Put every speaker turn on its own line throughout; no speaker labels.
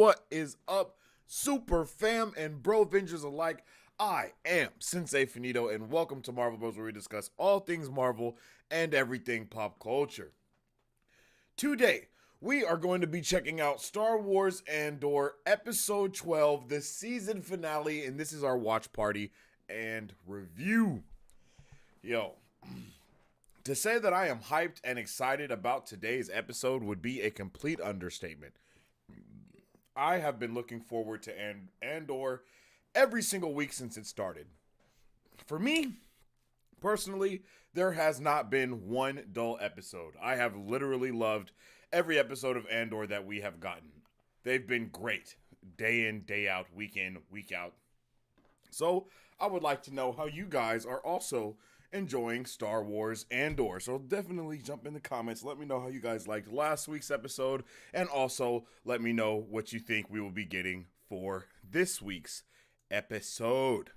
What is up, super fam and bro Vengers alike? I am Sensei Finito, and welcome to Marvel Bros, where we discuss all things Marvel and everything pop culture. Today, we are going to be checking out Star Wars Andor Episode 12, the season finale, and this is our watch party and review. Yo, to say that I am hyped and excited about today's episode would be a complete understatement. I have been looking forward to Andor every single week since it started. For me, personally, there has not been one dull episode. I have literally loved every episode of Andor that we have gotten. They've been great, day in, day out, week in, week out. So, I would like to know how you guys are also enjoying Star Wars Andor. So definitely jump in the comments. Let me know how you guys liked last week's episode. And also let me know what you think we will be getting for this week's episode.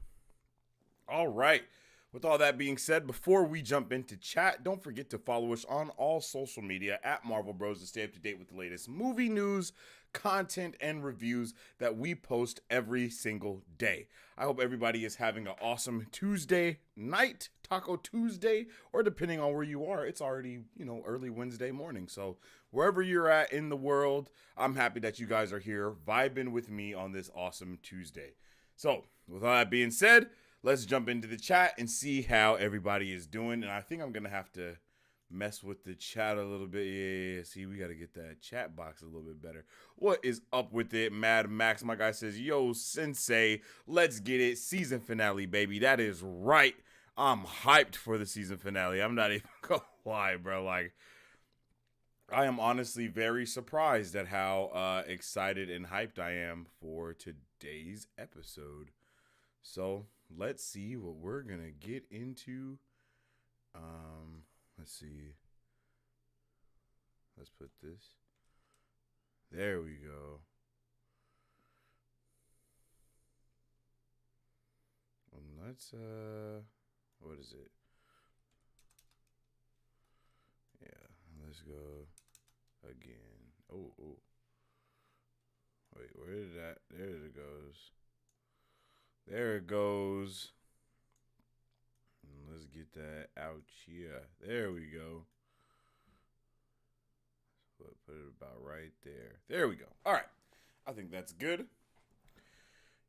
All right. With all that being said, before we jump into chat, don't forget to follow us on all social media at Marvel Bros to stay up to date with the latest movie news, content, and reviews that we post every single day. I hope everybody is having an awesome Tuesday night, Taco Tuesday, or depending on where you are, it's already, early Wednesday morning. So wherever you're at in the world, I'm happy that you guys are here vibing with me on this awesome Tuesday. So with all that being said, let's jump into the chat and see how everybody is doing. And I think I'm going to have to mess with the chat a little bit. Yeah. See, we got to get that chat box a little bit better. What is up with it? Mad Max, my guy says, yo, Sensei, let's get it. Season finale, baby. That is right. I'm hyped for the season finale. I'm not even going to lie, bro. Like, I am honestly very surprised at how excited and hyped I am for today's episode. So let's see what we're gonna get into. Let's see. Let's put this. There we go. Let's what is it? Yeah, let's go again. Oh. Wait, where did that? There it goes. There it goes. Let's get that out here. There we go. Put it about right there. There we go. All right. I think that's good.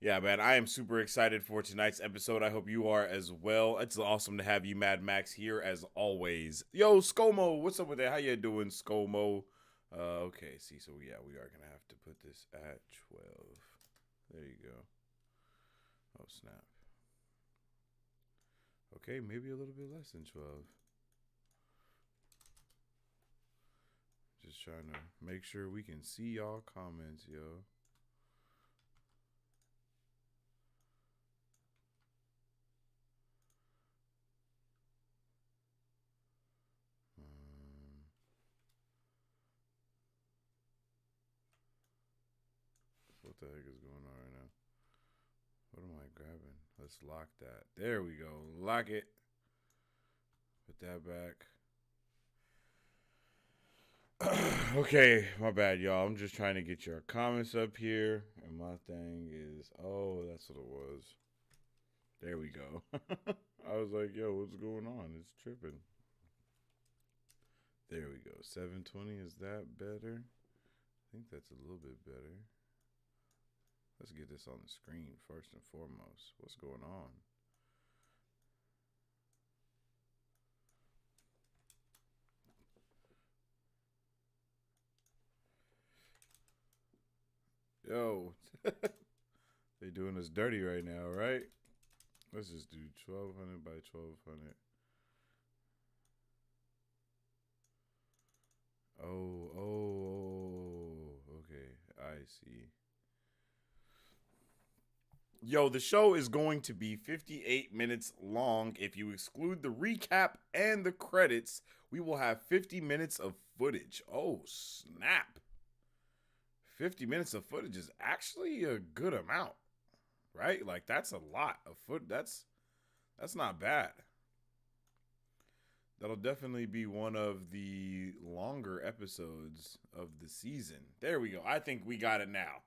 Yeah, man, I am super excited for tonight's episode. I hope you are as well. It's awesome to have you, Mad Max, here as always. Yo, ScoMo, what's up with that? How you doing, ScoMo? Okay, see, so yeah, we are going to have to put this at 12. There you go. Oh, snap. Okay, maybe a little bit less than 12. Just trying to make sure we can see y'all comments, yo. What the heck is going on right now? What am I grabbing? Let's lock that. There we go. Lock it. Put that back. Okay, my bad, y'all. I'm just trying to get your comments up here. And my thing is, oh, that's what it was. There we go. I was like, yo, what's going on? It's tripping. There we go. 720, is that better? I think that's a little bit better. Let's get this on the screen first and foremost. What's going on? Yo, they doing us dirty right now, right? Let's just do 1200 by 1200. Oh, okay, I see. Yo, the show is going to be 58 minutes long. If you exclude the recap and the credits, we will have 50 minutes of footage. Oh, snap. 50 minutes of footage is actually a good amount, right? Like, that's a lot of footage. That's not bad. That'll definitely be one of the longer episodes of the season. There we go. I think we got it now.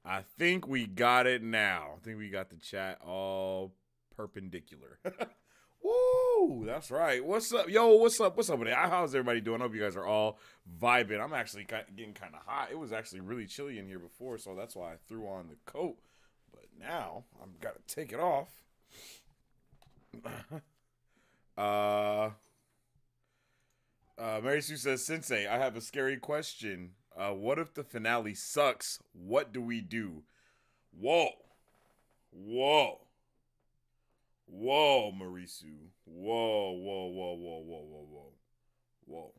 I think we got it now. I think we got the chat all perpendicular. Woo! That's right. What's up, yo? What's up? What's up with it? How's everybody doing? I hope you guys are all vibing. I'm actually getting kind of hot. It was actually really chilly in here before, so that's why I threw on the coat. But now I've got to take it off. Mary Sue says, Sensei, I have a scary question. What if the finale sucks? What do we do? Whoa. Whoa. Whoa, Marisu. Whoa, whoa, whoa, whoa, whoa, whoa, whoa. Whoa.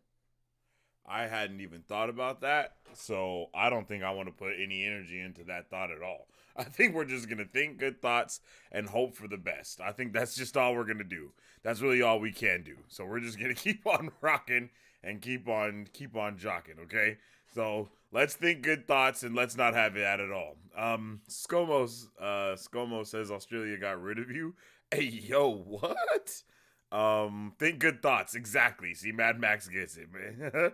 I hadn't even thought about that, so I don't think I want to put any energy into that thought at all. I think we're just going to think good thoughts and hope for the best. I think that's just all we're going to do. That's really all we can do. So we're just going to keep on rocking and keep on jocking, okay? So let's think good thoughts and let's not have that at all. ScoMo says Australia got rid of you. Hey, yo, what? Think good thoughts. Exactly. See, Mad Max gets it, man.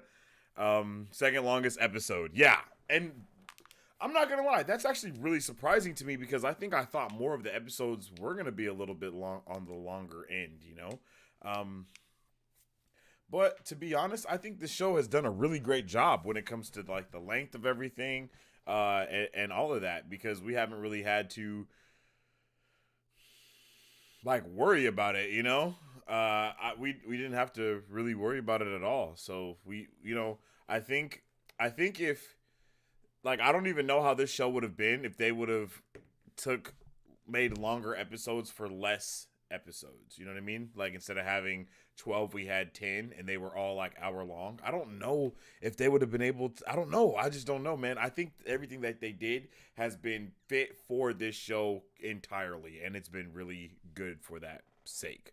Second longest episode. Yeah. And I'm not gonna lie, that's actually really surprising to me because I thought more of the episodes were gonna be a little bit long on the longer end, you know? But to be honest, I think the show has done a really great job when it comes to like the length of everything, and all of that, because we haven't really had to like worry about it, you know? We didn't have to really worry about it at all. So I think if, like, I don't even know how this show would have been if they would have made longer episodes for less episodes. You know what I mean? Like, instead of having 12, we had 10, and they were all like hour long. I don't know if they would have been able to. I don't know. I just don't know, man. I think everything that they did has been fit for this show entirely, and it's been really good for that sake.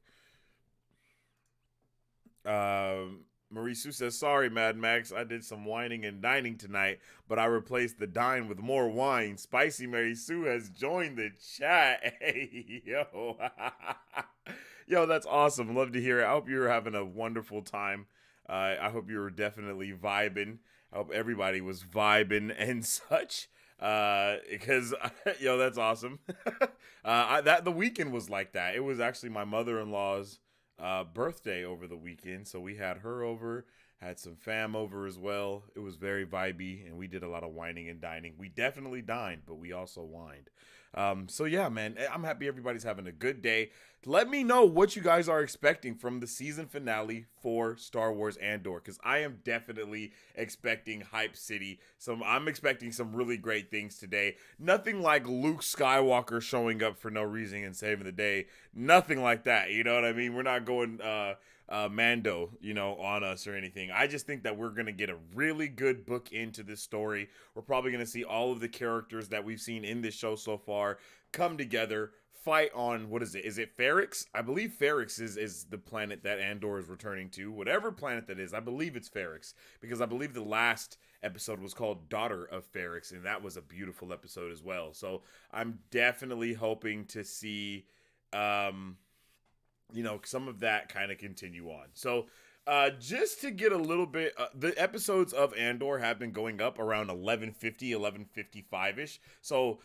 Marie Sue says, sorry, Mad Max. I did some whining and dining tonight, but I replaced the dine with more wine. Spicy Mary Sue has joined the chat. Hey, yo. Yo, that's awesome. Love to hear it. I hope you're having a wonderful time. I hope you were definitely vibing. I hope everybody was vibing and such. Because, yo, that's awesome. The weekend was like that. It was actually my mother-in-law's birthday over the weekend, so we had her over, had some fam over as well. It was very vibey, and we did a lot of whining and dining. We definitely dined, but we also wined. So yeah, man, I'm happy everybody's having a good day. Let me know what you guys are expecting from the season finale for Star Wars Andor, because I am definitely expecting Hype City. I'm expecting some really great things today. Nothing like Luke Skywalker showing up for no reason and saving the day. Nothing like that, you know what I mean? We're not going Mando, on us or anything. I just think that we're going to get a really good book into this story. We're probably going to see all of the characters that we've seen in this show so far come together, fight on, what is it? Is it Ferrix? I believe Ferrix is the planet that Andor is returning to. Whatever planet that is, I believe it's Ferrix, because I believe the last episode was called Daughter of Ferrix, and that was a beautiful episode as well. So I'm definitely hoping to see some of that kind of continue on. So just to get a little bit, the episodes of Andor have been going up around 11:50, 11:55-ish. So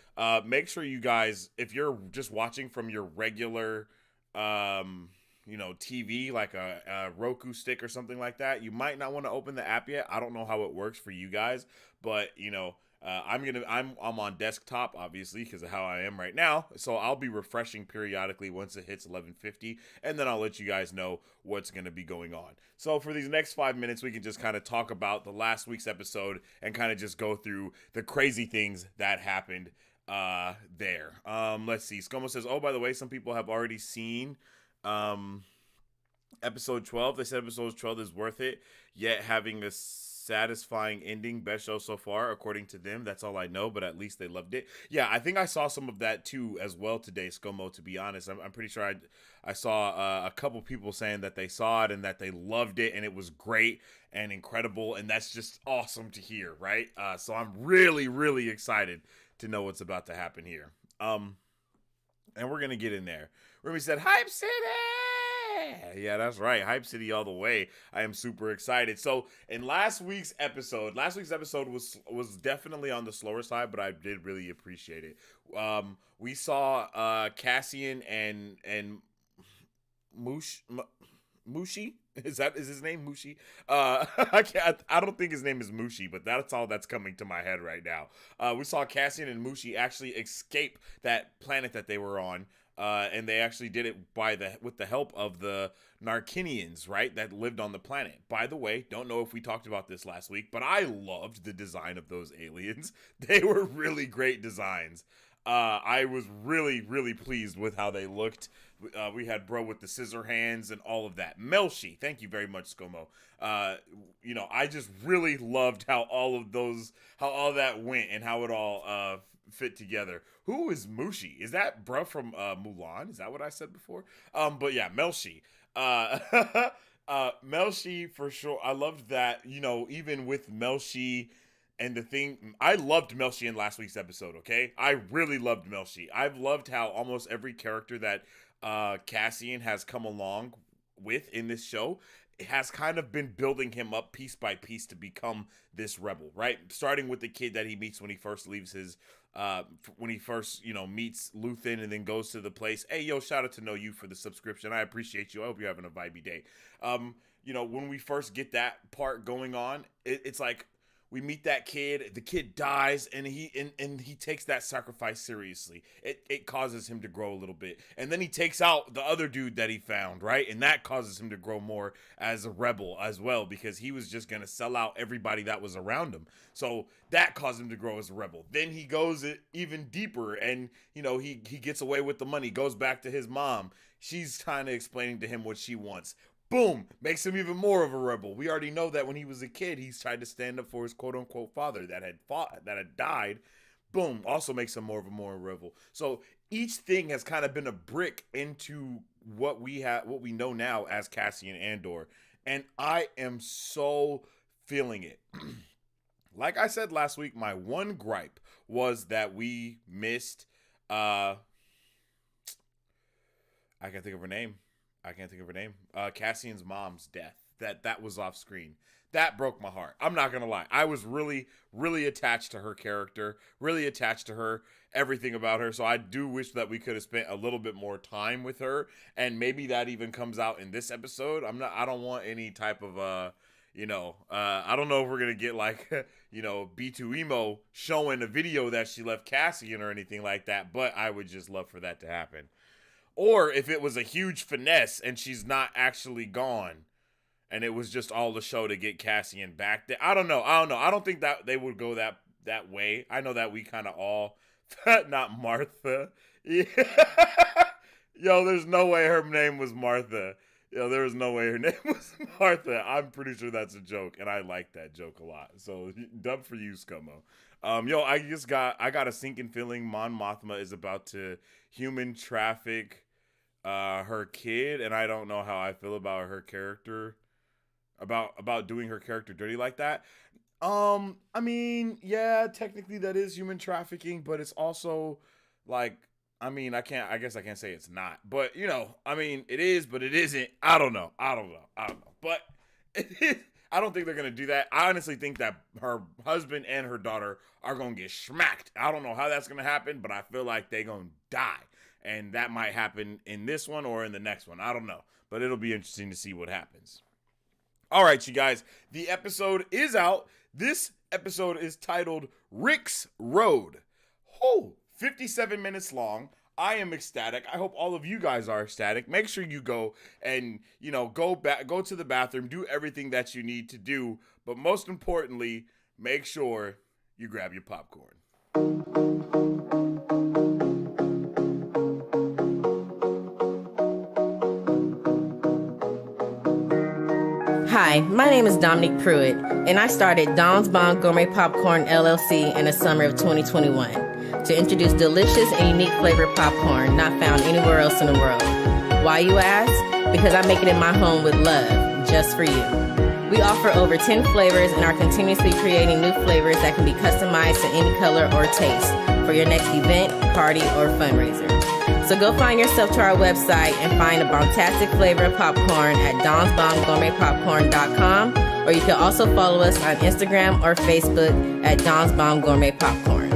make sure you guys, if you're just watching from your regular, TV, like a Roku stick or something like that, you might not want to open the app yet. I don't know how it works for you guys, but I'm on desktop, obviously, because of how I am right now. So I'll be refreshing periodically once it hits 11:50, and then I'll let you guys know what's going to be going on. So for these next 5 minutes, we can just kind of talk about the last week's episode and kind of just go through the crazy things that happened there. Let's see. Scomo says, oh, by the way, some people have already seen episode 12. They said episode 12 is worth it, yet having a satisfying ending. Best show so far, according to them. That's all I know, but at least they loved it. Yeah, I think I saw some of that too as well today, ScoMo, to be honest. I'm pretty sure I saw a couple people saying that they saw it and that they loved it and it was great and incredible, and that's just awesome to hear, right? So I'm really, really excited to know what's about to happen here. And we're gonna get in there. Remy said, Hype City! Yeah, that's right. Hype City all the way. I am super excited. So in last week's episode was definitely on the slower side, but I did really appreciate it. We saw Cassian and Mushi. Is his name Mushi? I don't think his name is Mushi, but that's all that's coming to my head right now. We saw Cassian and Mushi actually escape that planet that they were on. And they actually did it with the help of the Narkinians, right, that lived on the planet. By the way, don't know if we talked about this last week, but I loved the design of those aliens. They were really great designs. I was really, really pleased with how they looked. We had bro with the scissor hands and all of that. Melshi, thank you very much, ScoMo. I just really loved how all that went and how it all fit together. Who is Mushi? Is that bruh from Mulan? Is that what I said before? But yeah, Melshi. Melshi for sure. I loved that, even with Melshi and the thing, I loved Melshi in last week's episode, okay? I really loved Melshi. I've loved how almost every character that Cassian has come along with in this show has kind of been building him up piece by piece to become this rebel, right? Starting with the kid that he meets when he first leaves his meets Luthen and then goes to the place. Hey, yo, shout out to Know You for the subscription. I appreciate you. I hope you're having a vibey day. When we first get that part going on, it's like we meet that kid, the kid dies, and he takes that sacrifice seriously. It causes him to grow a little bit. And then he takes out the other dude that he found, right? And that causes him to grow more as a rebel as well, because he was just going to sell out everybody that was around him. So that caused him to grow as a rebel. Then he goes even deeper, and, he gets away with the money, goes back to his mom. She's kind of explaining to him what she wants. Boom, makes him even more of a rebel. We already know that when he was a kid, he's tried to stand up for his quote-unquote father that had died. Boom, also makes him more of a rebel. So each thing has kind of been a brick into what we know now as Cassian Andor, and I am so feeling it. Like I said last week, my one gripe was that we missed. I can't think of her name. Cassian's mom's death. That was off screen. That broke my heart. I'm not gonna lie. I was really, really attached to her character, really attached to her, everything about her. So I do wish that we could have spent a little bit more time with her, and maybe that even comes out in this episode. I don't want any type of I don't know if we're gonna get like B2 Emo showing a video that she left Cassian or anything like that, but I would just love for that to happen. Or if it was a huge finesse and she's not actually gone and it was just all the show to get Cassian back there. I don't know. I don't think that they would go that way. I know that we kind of all, not Martha. Yeah. Yo, there's no way her name was Martha. There was no way her name was Martha. I'm pretty sure that's a joke, and I like that joke a lot. So, dub for you, ScoMo. I got a sinking feeling Mon Mothma is about to human traffic her kid, and I don't know how I feel about her character, about doing her character dirty like that. I mean, yeah, technically that is human trafficking, but it's also like, I guess I can't say it's not, but it is, but it isn't. I don't know, but it is. I don't think they're going to do that. I honestly think that her husband and her daughter are going to get smacked. I don't know how that's going to happen, but I feel like they're going to die. And that might happen in this one or in the next one. I don't know. But it'll be interesting to see what happens. All right, you guys. The episode is out. This episode is titled Rick's Road. 57 minutes long. I am ecstatic. I hope all of you guys are ecstatic. Make sure you go and, go to the bathroom, do everything that you need to do. But most importantly, make sure you grab your popcorn.
Hi, my name is Dominique Pruitt, and I started Don's Bon Gourmet Popcorn LLC in the summer of 2021 to introduce delicious and unique flavored popcorn not found anywhere else in the world. Why, you ask? Because I make it in my home with love, just for you. We offer over 10 flavors and are continuously creating new flavors that can be customized to any color or taste, for your next event, party, or fundraiser. So go find yourself to our website and find a bombastic flavor of popcorn at donsbombgourmetpopcorn.com, or you can also follow us on Instagram or Facebook at Don's Bomb Gourmet Popcorn.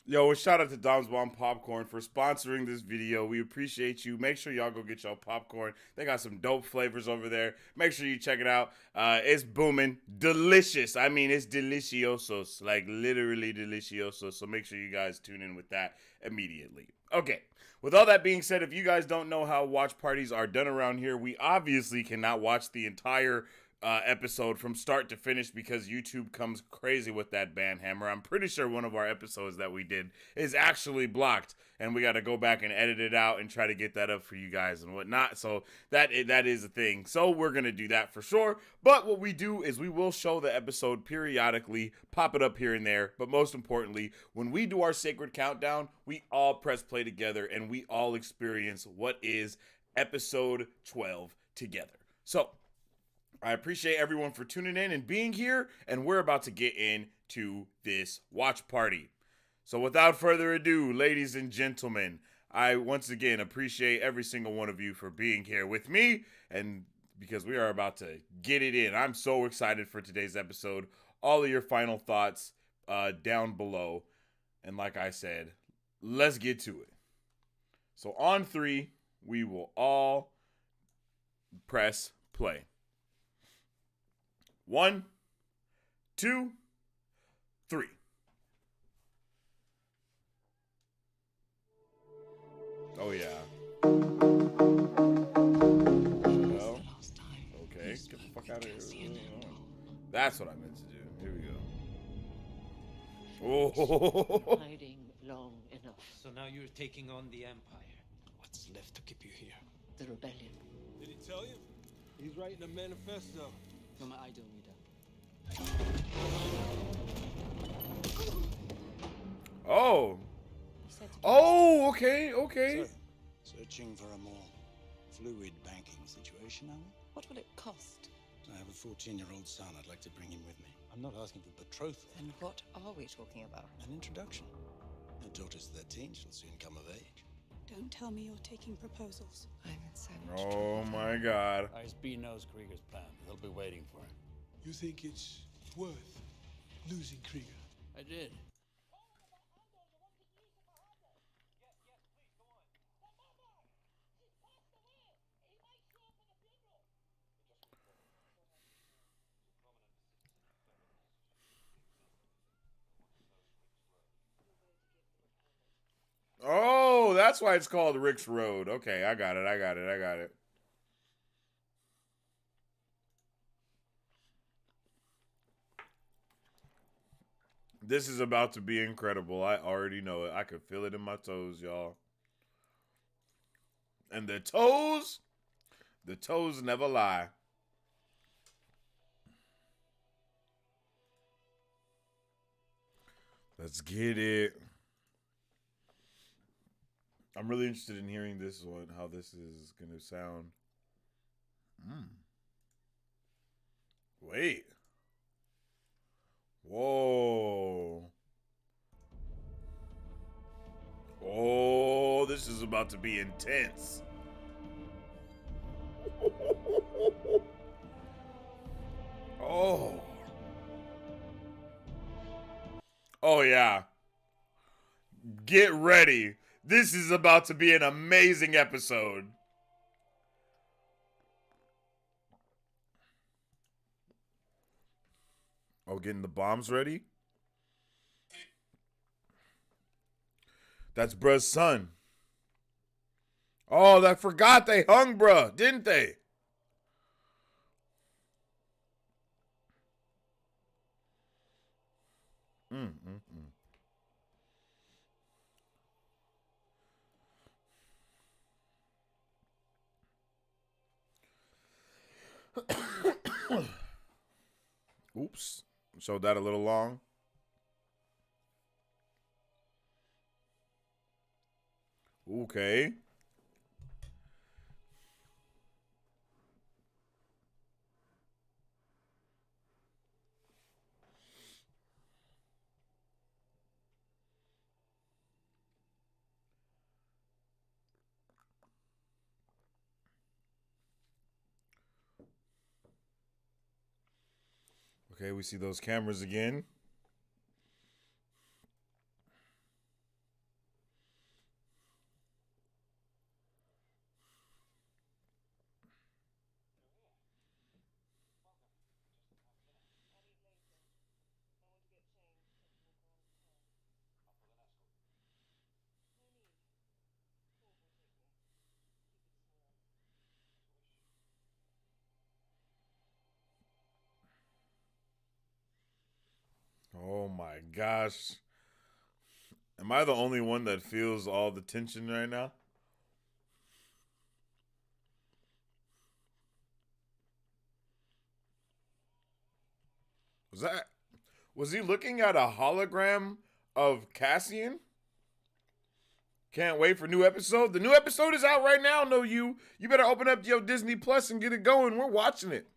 Yo, a shout out to Dom's Bomb Popcorn for sponsoring this video. We appreciate you. Make sure y'all go get y'all popcorn. They got some dope flavors over there. Make sure you check it out. It's booming. Delicious. I mean, it's deliciosos. Like, literally deliciosos. So make sure you guys tune in with that immediately. Okay. With all that being said, if you guys don't know how watch parties are done around here, we obviously cannot watch the entire episode from start to finish because YouTube comes crazy with that ban hammer. I'm pretty sure one of our episodes that we did is actually blocked, and we got to go back and edit it out and try to get that up for you guys and whatnot. So that is a thing. So we're gonna do that for sure. But what we do is we will show the episode periodically, pop it up here and there. But most importantly, when we do our sacred countdown, we all press play together and we all experience what is episode 12 together. So I appreciate everyone for tuning in and being here, and we're about to get into this watch party. So without further ado, ladies and gentlemen, I once again appreciate every single one of you for being here with me, and because we are about to get it in. I'm so excited for today's episode. All of your final thoughts down below, and like I said, let's get to it. So on 3, we will all press play. 1, 2, 3. Oh yeah. Well, okay, get the fuck out of here. That's what I meant to do. Here we go. Oh.
Hiding long enough.
So now you're taking on the Empire. What's left to keep you here?
The rebellion.
Did he tell you? He's writing a manifesto.
From my idol reader.
Oh.
He said to
Oh, okay.
So, searching for a more fluid banking situation, are we?
what will it cost?
I have a 14-year-old son. I'd like to bring him with me. I'm not asking for betrothal.
And what are we talking about?
An introduction. My daughter's 13. She'll soon come of age.
Don't tell me you're taking proposals.
I'm in so much
Oh
trouble.
my god.
ISB knows Krieger's plan. He'll be waiting for him.
You think it's worth losing Krieger?
I did.
Oh, that's why it's called Rick's Road. Okay, I got it. This is about to be incredible. I already know it. I can feel it in my toes, y'all. And the toes never lie. Let's get it. I'm really interested in hearing this one, how this is going to sound. Wait. Whoa. Oh, this is about to be intense. Oh. Oh, yeah. Get ready. This is about to be an amazing episode. Oh, getting the bombs ready? That's bruh's son. Oh, I forgot they hung bruh, didn't they? Oops. Showed that a little long. Okay. Okay, we see those cameras again. Oh my gosh. Am I the only one that feels all the tension right now? Was he looking at a hologram of Cassian? Can't wait for new episode. The new episode is out right now. No, you better open up your Disney Plus and get it going. We're watching it.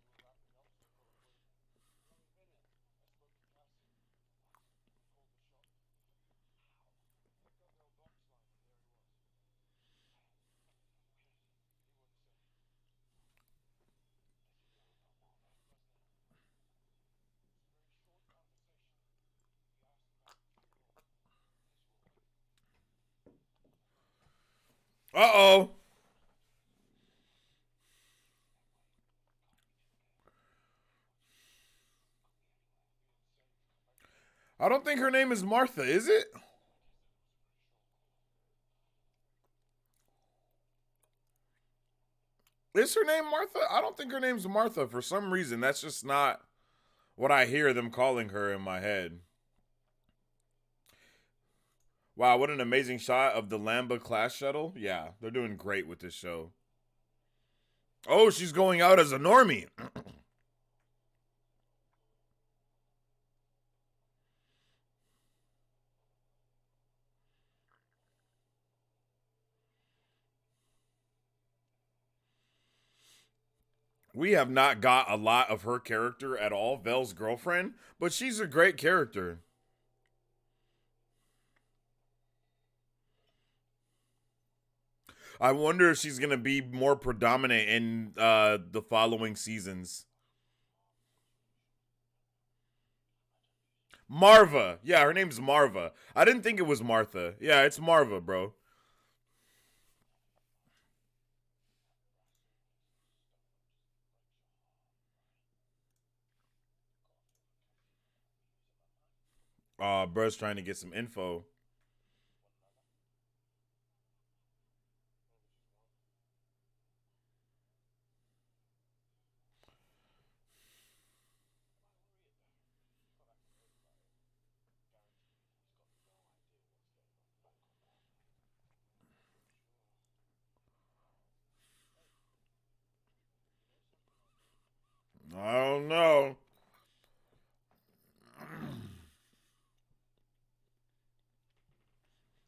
Uh-oh. I don't think her name is Martha, is it? Is her name Martha? I don't think her name's Martha for some reason. That's just not what I hear them calling her in my head. Wow, what an amazing shot of the Lambda class shuttle. Yeah, they're doing great with this show. Oh, she's going out as a normie. We have not got a lot of her character at all, Vel's girlfriend, but she's a great character. I wonder if she's going to be more predominant in the following seasons. Marva. Yeah, her name's Marva. I didn't think it was Martha. Yeah, it's Marva, bro. Bro's trying to get some info. I don't know.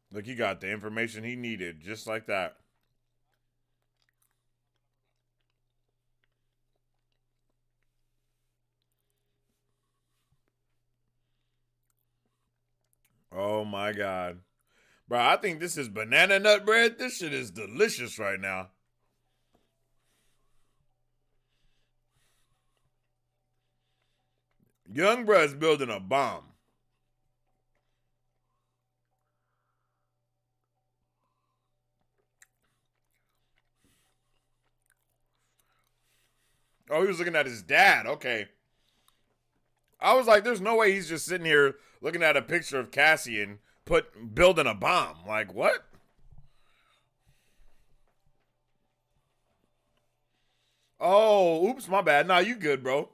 Look, he got the information he needed, just like that. Oh my god. Bro, I think this is banana nut bread. This shit is delicious right now. Young bruh's building a bomb. Oh, he was looking at his dad. Okay. I was like, there's no way he's just sitting here looking at a picture of Cassian building a bomb. Like, what? Oh, oops, my bad. Nah, you good, bro.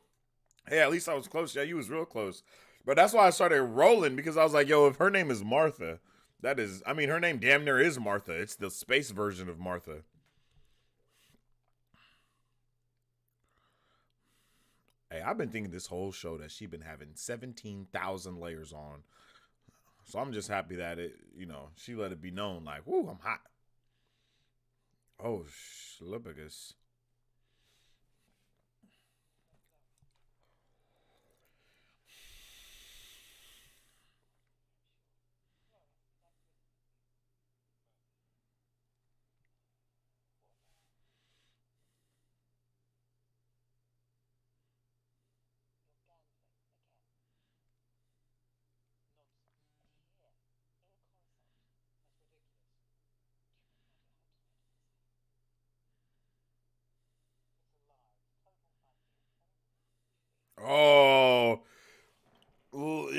Hey, at least I was close. Yeah, you was real close. But that's why I started rolling, because I was like, yo, if her name is Martha, that is, I mean, her name damn near is Martha. It's the space version of Martha. Hey, I've been thinking this whole show that she been having 17,000 layers on. So I'm just happy that she let it be known, like, whoo, I'm hot. Oh, Schlibigus.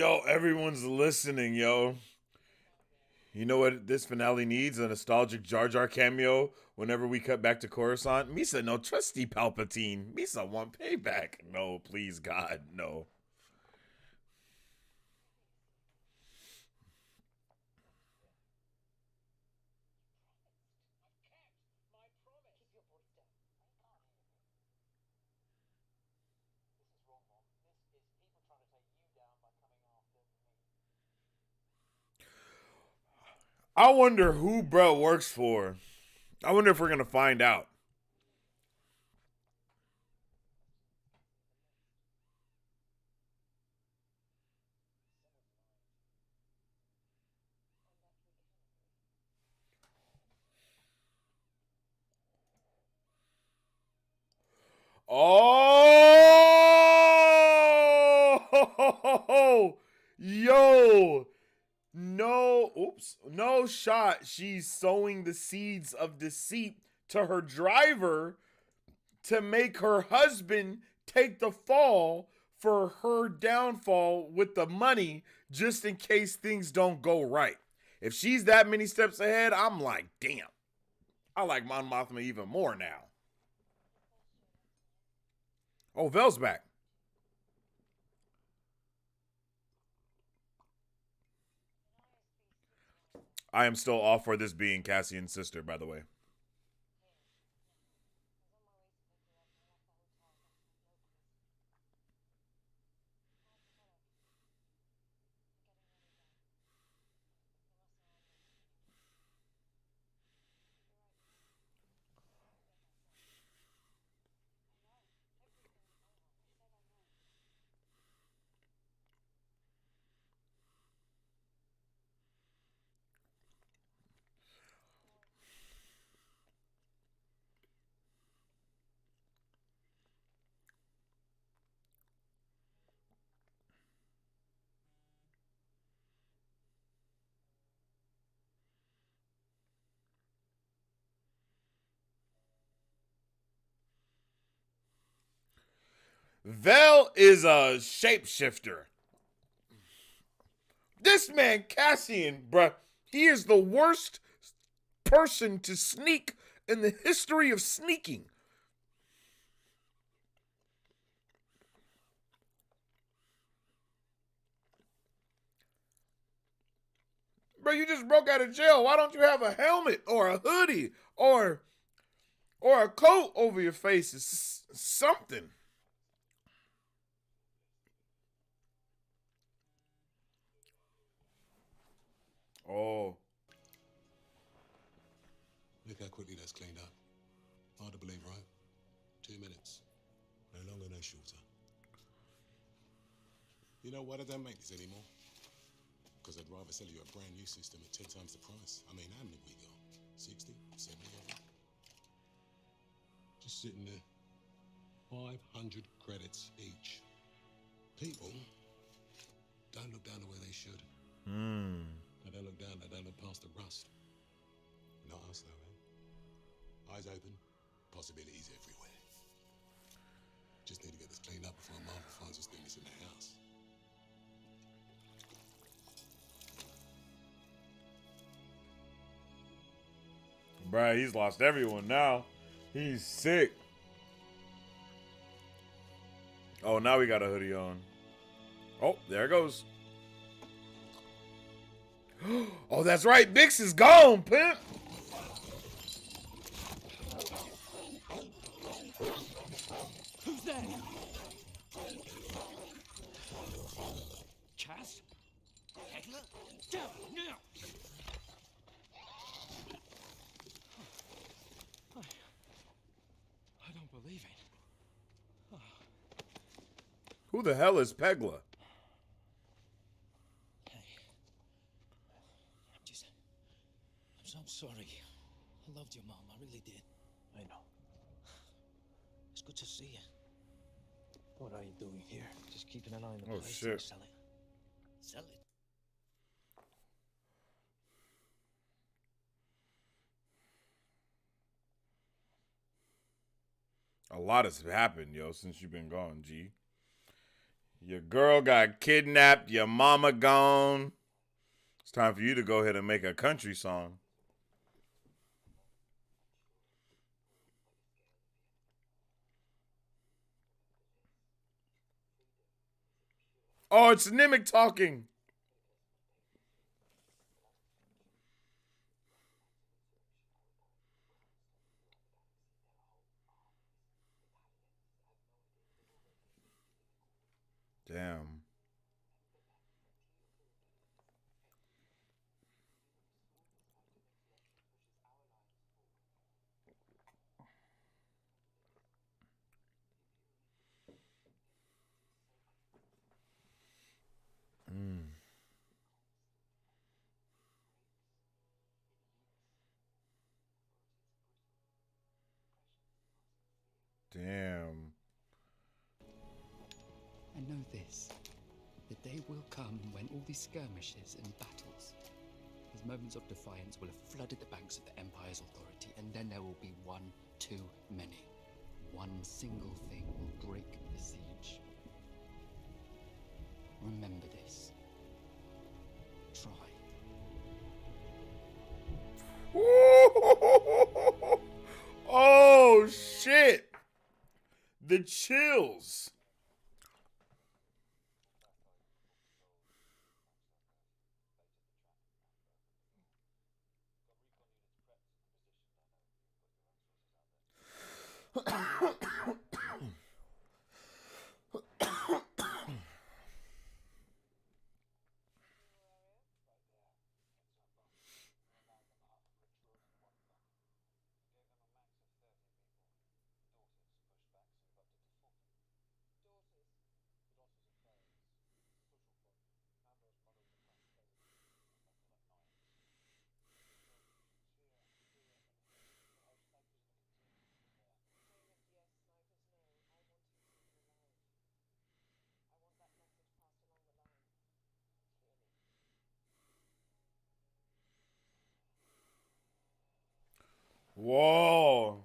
Yo, everyone's listening, yo. You know what this finale needs? A nostalgic Jar Jar cameo whenever we cut back to Coruscant. Misa no trusty Palpatine. Misa want payback. No, please, God, no. I wonder who bro works for. I wonder if we're gonna find out. Oh, yo, no, oops, no shot. She's sowing the seeds of deceit to her driver to make her husband take the fall for her downfall with the money just in case things don't go right. If she's that many steps ahead, I'm like, damn. I like Mon Mothma even more now. Oh, Vel's back. I am still all for this being Cassian's sister, by the way. Vel is a shapeshifter. This man, Cassian, bruh, he is the worst person to sneak in the history of sneaking. Bro, you just broke out of jail. Why don't you have a helmet or a hoodie or a coat over your face? It's something. Oh.
Look how quickly that's cleaned up. Hard to believe, right? 2 minutes. No longer, no shorter. You know why they don't make this anymore? Because I'd rather sell you a brand new system at 10 times the price. I mean, how many we got? 60, 70 of them? Just sitting there. 500 credits each. People don't look down the way they should. They don't look down, they don't look past the rust. Not us, though, eh? Eyes open, possibilities everywhere. Just need to get this cleaned up before Marvel finds us doing this in the house.
Bruh, he's lost everyone now. He's sick. Oh, now we got a hoodie on. Oh, there it goes. Oh, that's right. Bix is gone, pimp.
Who's there? Cass? Hegler? Down now! I don't believe it.
Who the hell is Pegla?
I'm so sorry. I loved your mom. I really did. I know. It's good to see you. What are you doing here? Just keeping an eye on the
Oh,
place.
shit.
Sell it. Sell it.
A lot has happened, yo, since you've been gone, G. Your girl got kidnapped. Your mama gone. It's time for you to go ahead and make a country song. Oh, it's Nimic talking. Damn. Damn.
I know this. The day will come when all these skirmishes and battles, these moments of defiance will have flooded the banks of the Empire's authority, and then there will be one too many. One single thing will break the siege. Remember this. Try.
Oh, shit. The chills. Whoa.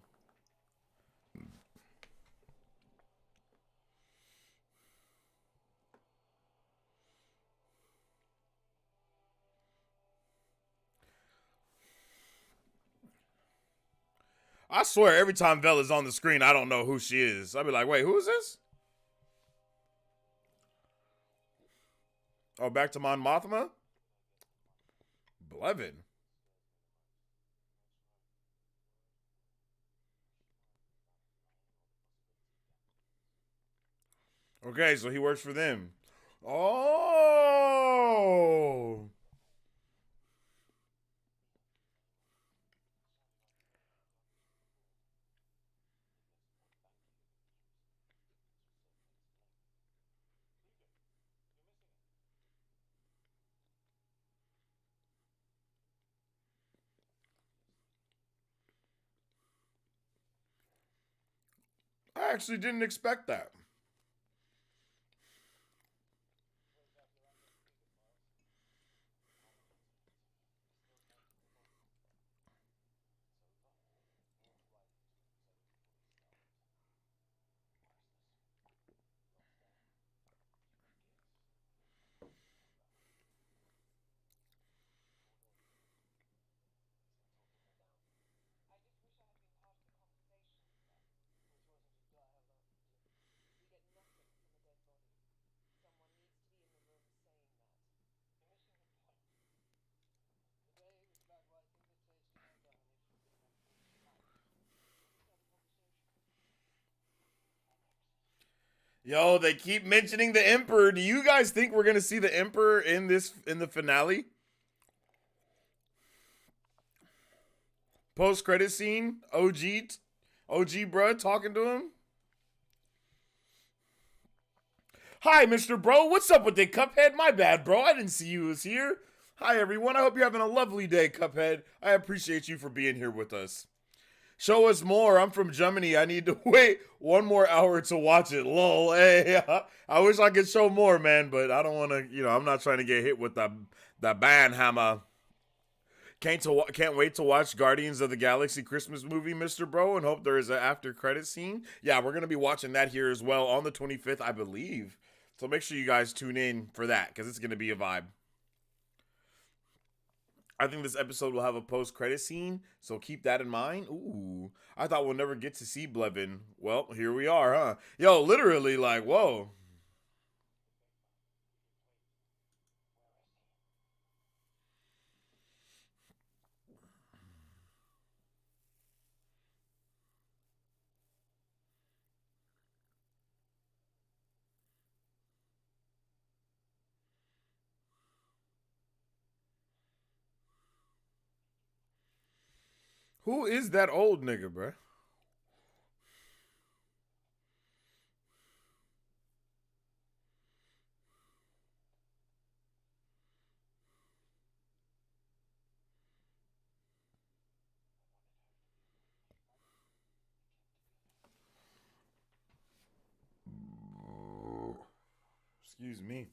I swear, every time Bella's on the screen, I don't know who she is. I'll be like, wait, who is this? Oh, back to Mon Mothma? Blevin. Okay, so he works for them. Oh. I actually didn't expect that. Yo, they keep mentioning the Emperor. Do you guys think we're gonna see the Emperor in the finale? Post credit scene, OG bruh talking to him. Hi, Mr. Bro. What's up with the Cuphead? My bad, bro. I didn't see you was here. Hi, everyone. I hope you're having a lovely day, Cuphead. I appreciate you for being here with us. Show us more. I'm from Germany. I need to wait one more hour to watch it. Lol. Hey, I wish I could show more, man, but I don't want to, I'm not trying to get hit with the ban hammer. Can't wait to watch Guardians of the Galaxy Christmas movie, Mr. Bro, and hope there is an after credit scene. Yeah, we're going to be watching that here as well on the 25th, I believe. So make sure you guys tune in for that because it's going to be a vibe. I think this episode will have a post-credit scene, so keep that in mind. Ooh, I thought we'll never get to see Blevin. Well, here we are, huh? Yo, literally, like, whoa. Who is that old nigga, bruh? Excuse me.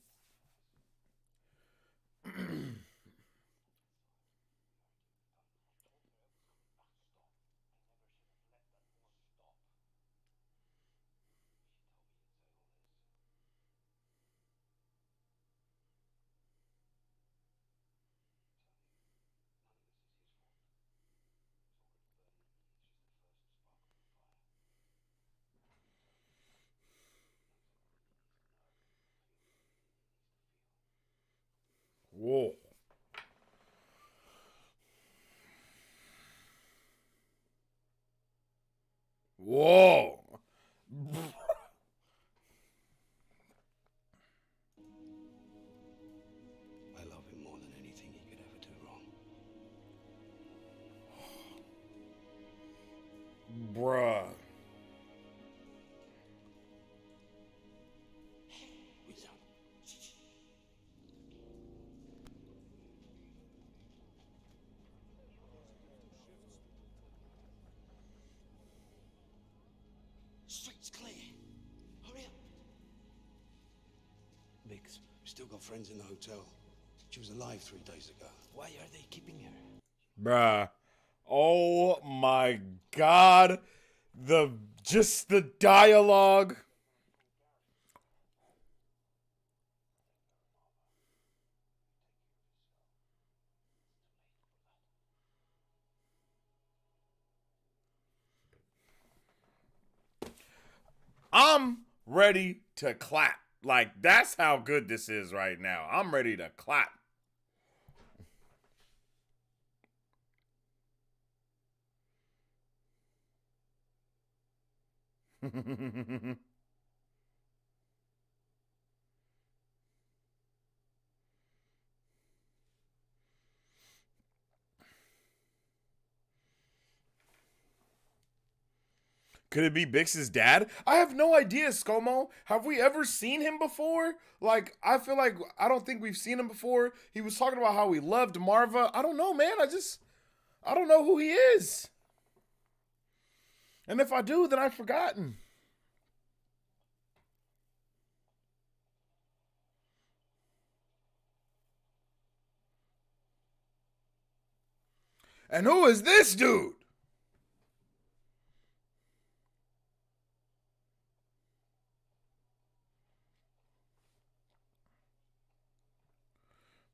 Whoa. Whoa.
I love him more than anything he could ever do wrong.
Bruh.
Street's clear. Hurry up.
Biggs, still got friends in the hotel. She was alive 3 days ago.
Why are they keeping her?
Bruh. Oh my god. Just the dialogue. I'm ready to clap. Like, that's how good this is right now. I'm ready to clap. Could it be Bix's dad? I have no idea, ScoMo. Have we ever seen him before? Like, I feel like I don't think we've seen him before. He was talking about how he loved Marva. I don't know, man. I don't know who he is. And if I do, then I've forgotten. And who is this dude?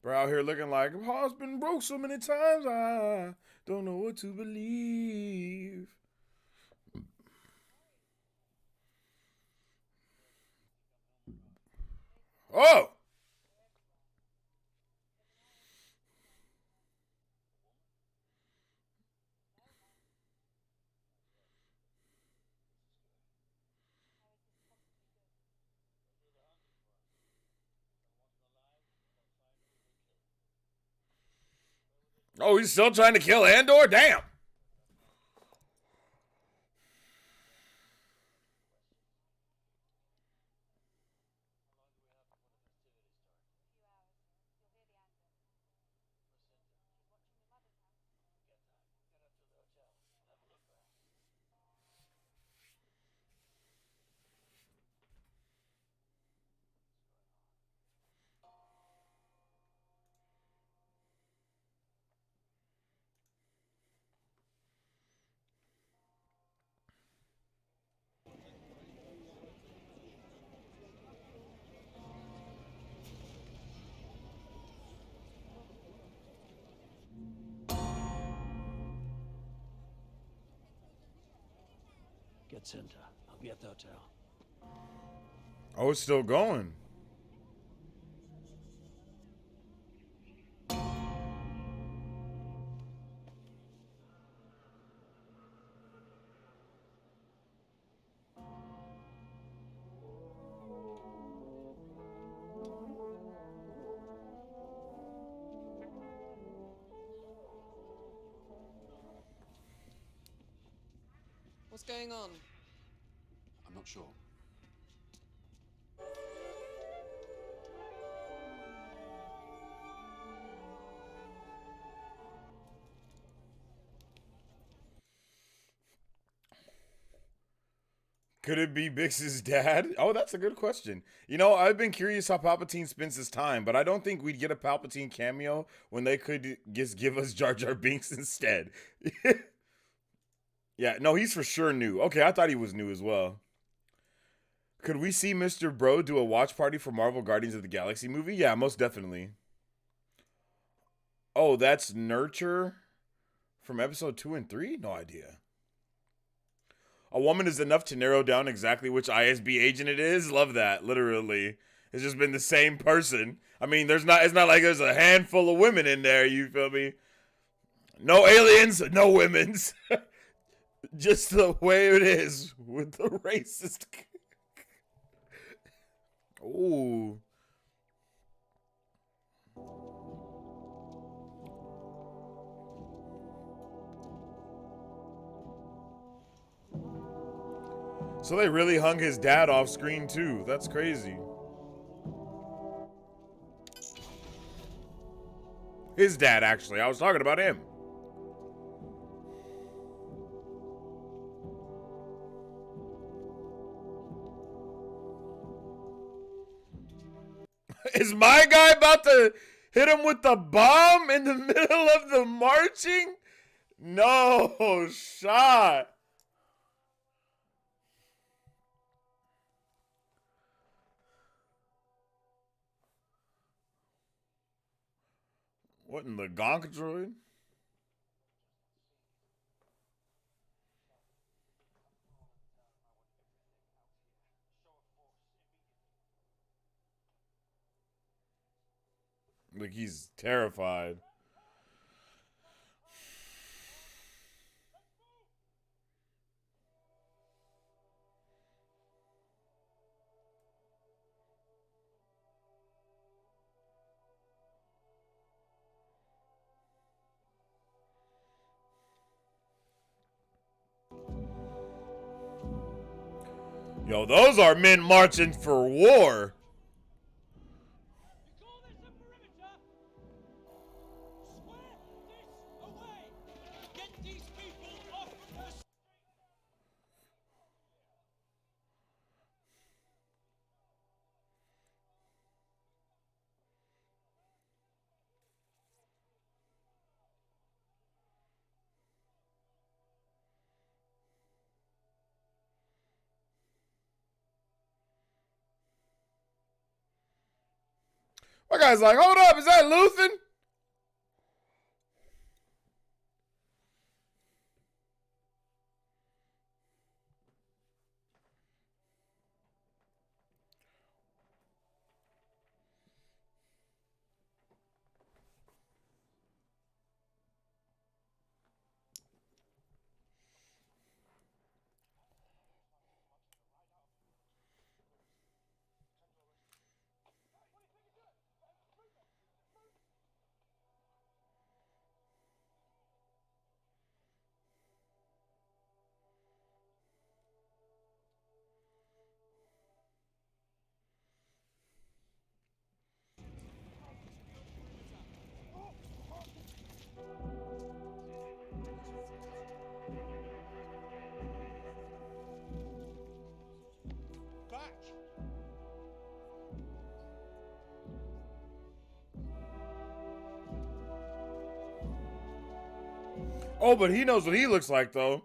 Bro, out here looking like heart's been broke so many times, I don't know what to believe. Oh! Oh, he's still trying to kill Andor? Damn!
Trade Center. I'll be at the hotel.
Oh, it's still going.
What's going on?
I'm not sure.
Could it be Bix's dad? Oh, that's a good question. You know, I've been curious how Palpatine spends his time, but I don't think we'd get a Palpatine cameo when they could just give us Jar Jar Binks instead. Yeah, no, he's for sure new. Okay, I thought he was new as well. Could we see Mr. Bro do a watch party for Marvel Guardians of the Galaxy movie? Yeah, most definitely. Oh, that's Nurture from episode 2 and 3? No idea. A woman is enough to narrow down exactly which ISB agent it is. Love that. Literally. It's just been the same person. I mean, it's not like there's a handful of women in there, you feel me? No aliens, no women's. Just the way it is with the racist. Ooh. So they really hung his dad off screen too. That's crazy. His dad, actually. I was talking about him. Is my guy about to hit him with the bomb in the middle of the marching? No shot. What in the Gonk droid? Like he's terrified. Yo, those are men marching for war. My guy's like, hold up, is that Luthen? Oh, but he knows what he looks like, though.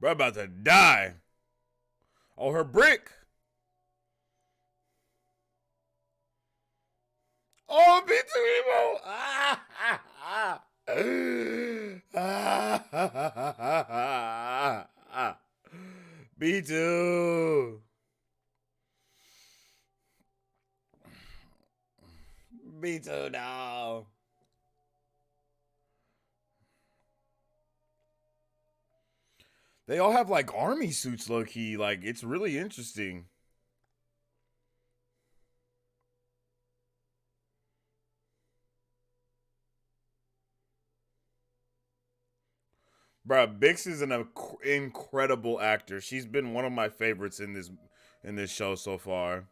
Bro, about to die. Oh, her brick. Oh, B2 Emo. Ah, ah, ah. Ah, ah, ah, ah. B2. B2 now. They all have like army suits, low key. Like, it's really interesting. Bruh, Bix is an incredible actor. She's been one of my favorites in this show so far.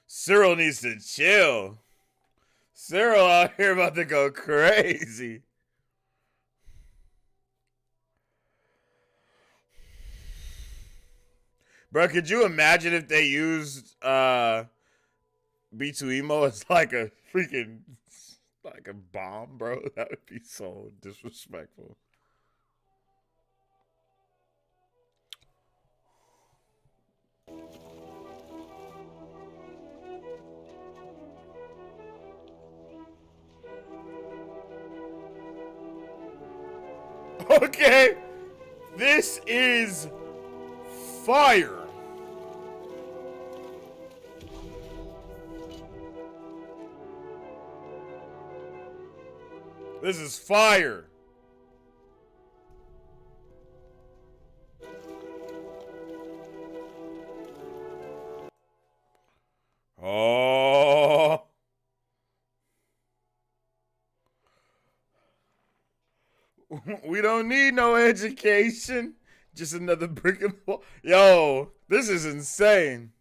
Cyril needs to chill. Cyril out here about to go crazy. Bro, could you imagine if they used B2 Emo as like a freaking like a bomb, bro? That would be so disrespectful. Okay, this is fire. This is fire. Oh. We don't need no education. Just another brick and wall. Yo, this is insane.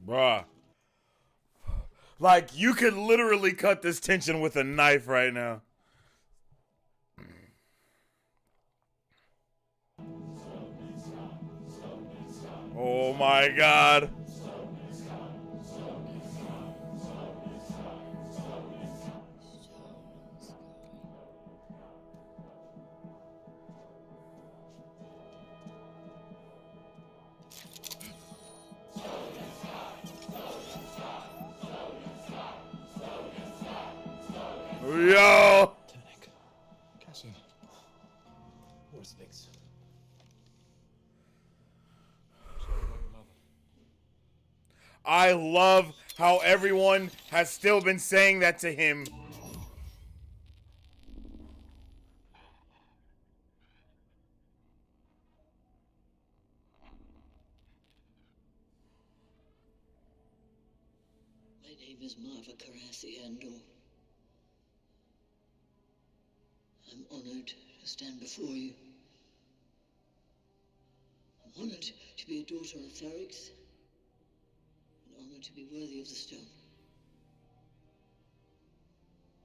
Bruh. Like, you could literally cut this tension with a knife right now. Oh my god. Yo!
Cassian. Where's Bix?
I love how everyone has still been saying that to him.
My name is Cassian Andor. I'm honored to stand before you. I'm honored to be a daughter of Ferrix, and honored to be worthy of the stone.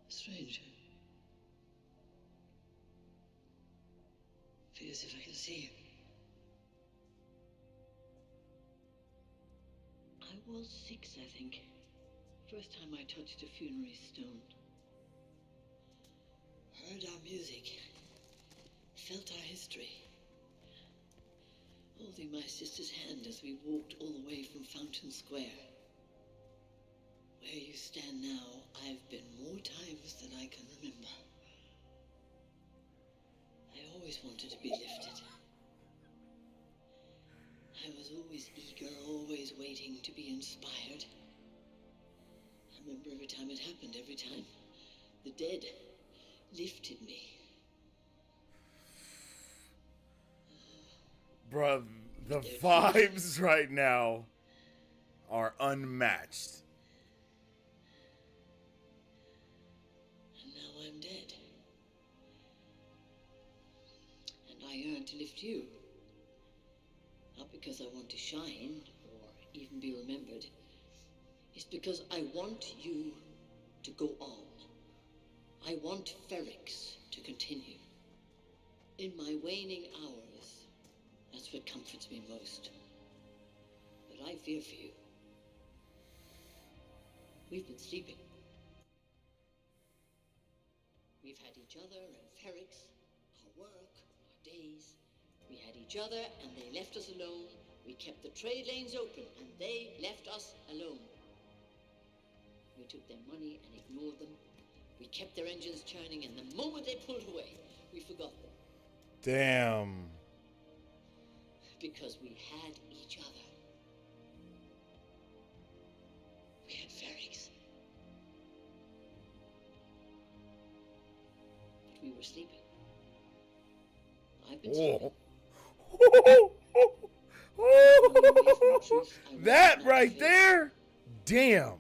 Strange. Feel as if I can see you. I was 6, I think. First time I touched a funerary stone. Heard our music. Felt our history. Holding my sister's hand as we walked all the way from Fountain Square. Where you stand now, I've been more times than I can remember. I always wanted to be lifted. I was always eager, always waiting to be inspired. I remember every time it happened, every time the dead lifted me.
Bruh, the vibes right now. are unmatched.
And now I'm dead. And I yearn to lift you. Not because I want to shine or even be remembered. It's because I want you to go on. I want Ferrix to continue. In my waning hours, that's what comforts me most. But I fear for you. We've been sleeping. We've had each other and Ferrix, our work, our days. We had each other and they left us alone. We kept the trade lanes open and they left us alone. We took their money and ignored them. We kept their engines churning, and the moment they pulled away, we forgot them.
Damn.
Because we had each other. We had Ferrix. But we were sleeping. I've been sleeping.
That right there? Damn.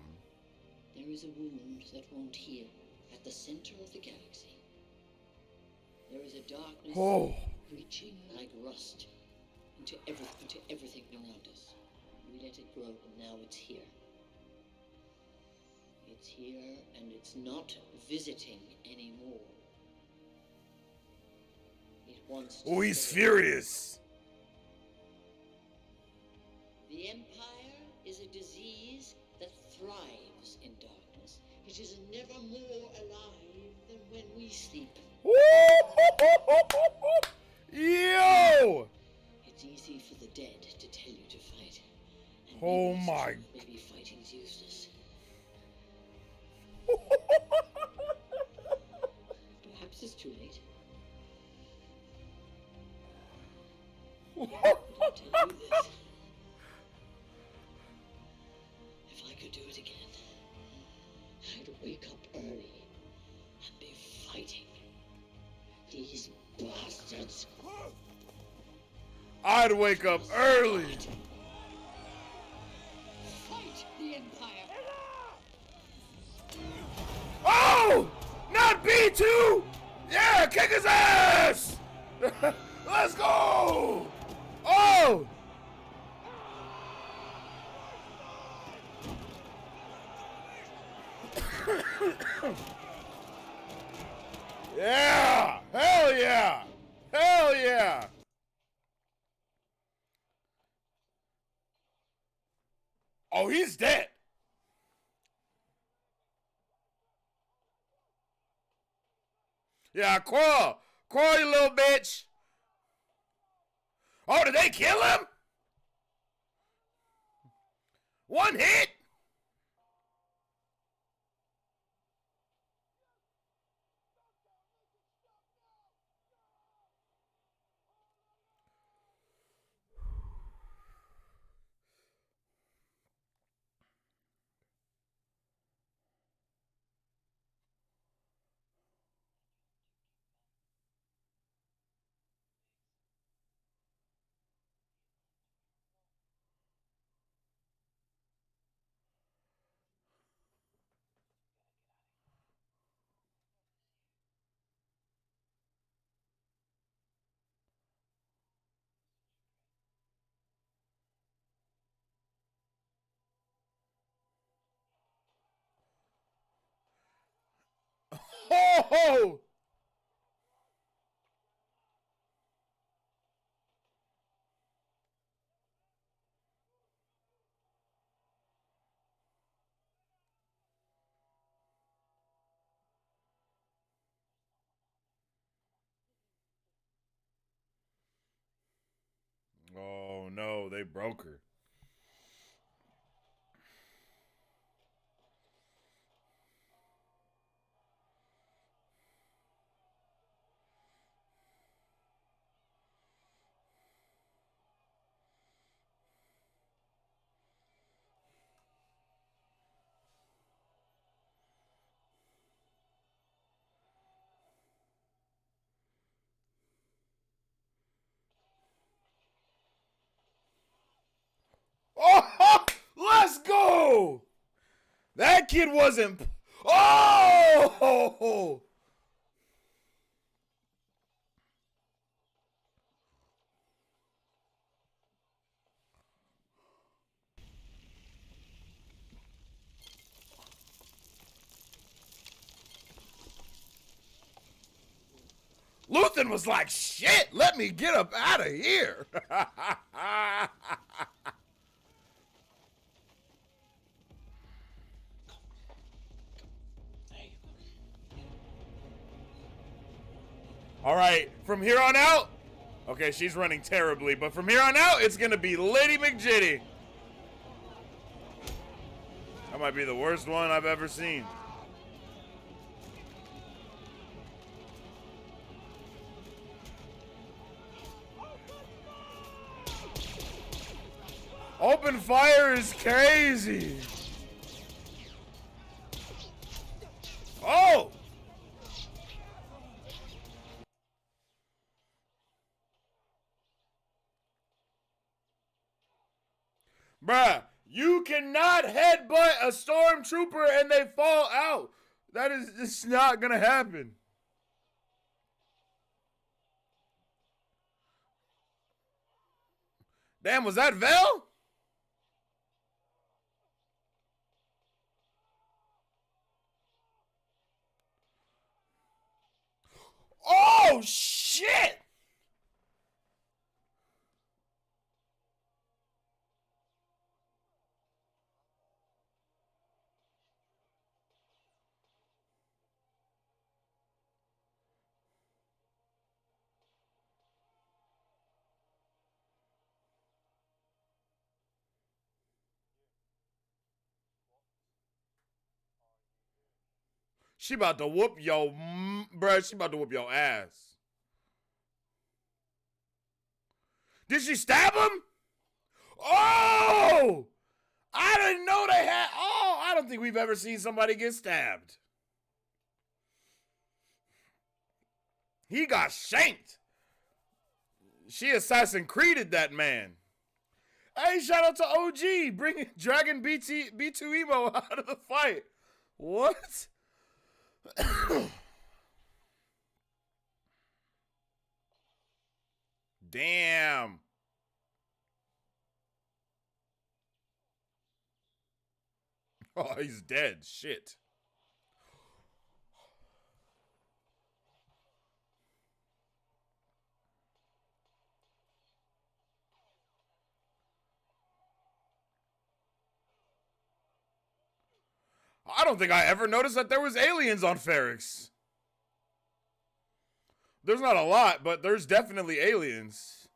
There is a wound that won't heal at the center of the galaxy. There is a darkness reaching like rust into everything around us. We let it grow, and now it's here. It's here, and it's not visiting anymore. It wants to
Oh, he's
stay.
furious.
The Empire is a disease that thrives in darkness. It is never more alive than when we sleep.
Yo!
It's easy for the dead to tell you to fight. And
Oh
maybe it's
my.
true. Maybe fighting's useless. Perhaps it's too late. But I'll tell you this. If I could do it again, I'd wake up early and be fighting these bastards.
I'd wake up early.
Fight the Empire.
Oh! Not B2! Yeah, kick his ass! Let's go! Oh! Yeah! Hell yeah! Hell yeah! Oh, he's dead. Yeah, crawl. Crawl, you little bitch. Oh, did they kill him? One hit? Oh! Oh no, they broke her. That kid wasn't. Oh! Luthen was like, shit, let me get up out of here. All right, from here on out, okay, she's running terribly, but from here on out, it's going to be Lady McJitty. That might be the worst one I've ever seen. Open fire is crazy. Oh! Bruh, you cannot headbutt a stormtrooper and they fall out. That is just not gonna happen. Damn, was that Vel? Oh, shit! She about to whoop your, bruh, she about to whoop your ass. Did she stab him? Oh! I didn't know they had, oh, I don't think we've ever seen somebody get stabbed. He got shanked. She Assassin Creeded that man. Hey, shout out to OG, bringing Dragon B2 Emo out of the fight. What? Damn. Oh, he's dead. Shit. I don't think I ever noticed that there was aliens on Ferrix. There's not a lot, but there's definitely aliens.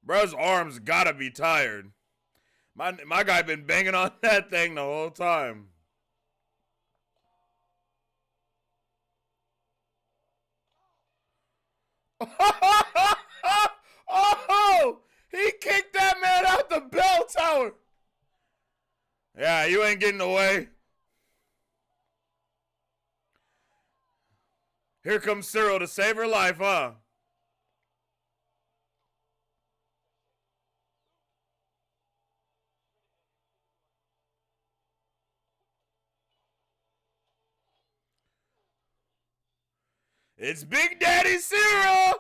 Bro's arms gotta be tired. My guy been banging on that thing the whole time. Oh! He kicked that man out the bell tower. Yeah, you ain't getting away. Here comes Cyril to save her life, huh? It's Big Daddy Cyril.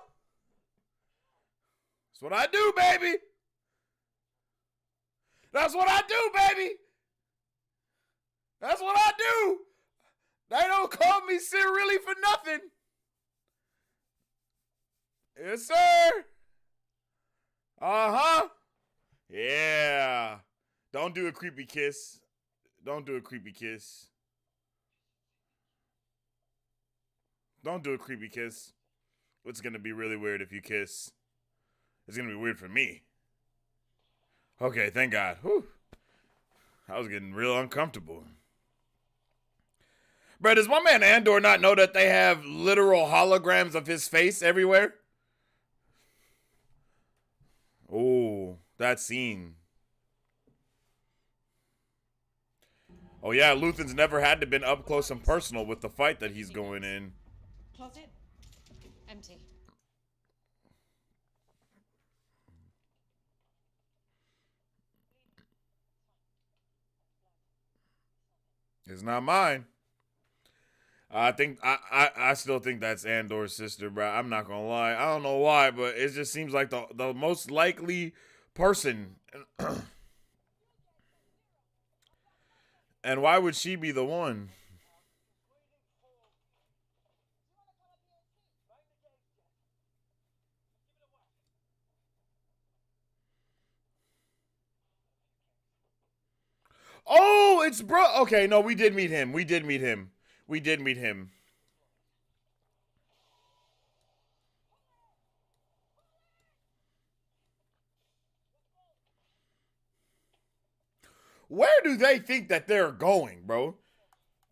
That's what I do, baby. That's what I do, baby. That's what I do. They don't call me Cyrilly for nothing. Yes, sir. Uh-huh. Yeah. Don't do a creepy kiss. Don't do a creepy kiss. Don't do a creepy kiss. It's going to be really weird if you kiss. It's going to be weird for me. Okay, thank God. Whew. I was getting real uncomfortable. Bro, does my man Andor not know that they have literal holograms of his face everywhere? Oh, that scene. Oh yeah, Luthen's never had to been up close and personal with the fight that he's going in.
Closet? Empty.
It's not mine. I still think that's Andor's sister, bro. I'm not gonna lie. I don't know why, but it just seems like the most likely person. And why would she be the one? Oh, it's bro. Okay, no, we did meet him. We did meet him. We did meet him. Where do they think that they're going, bro?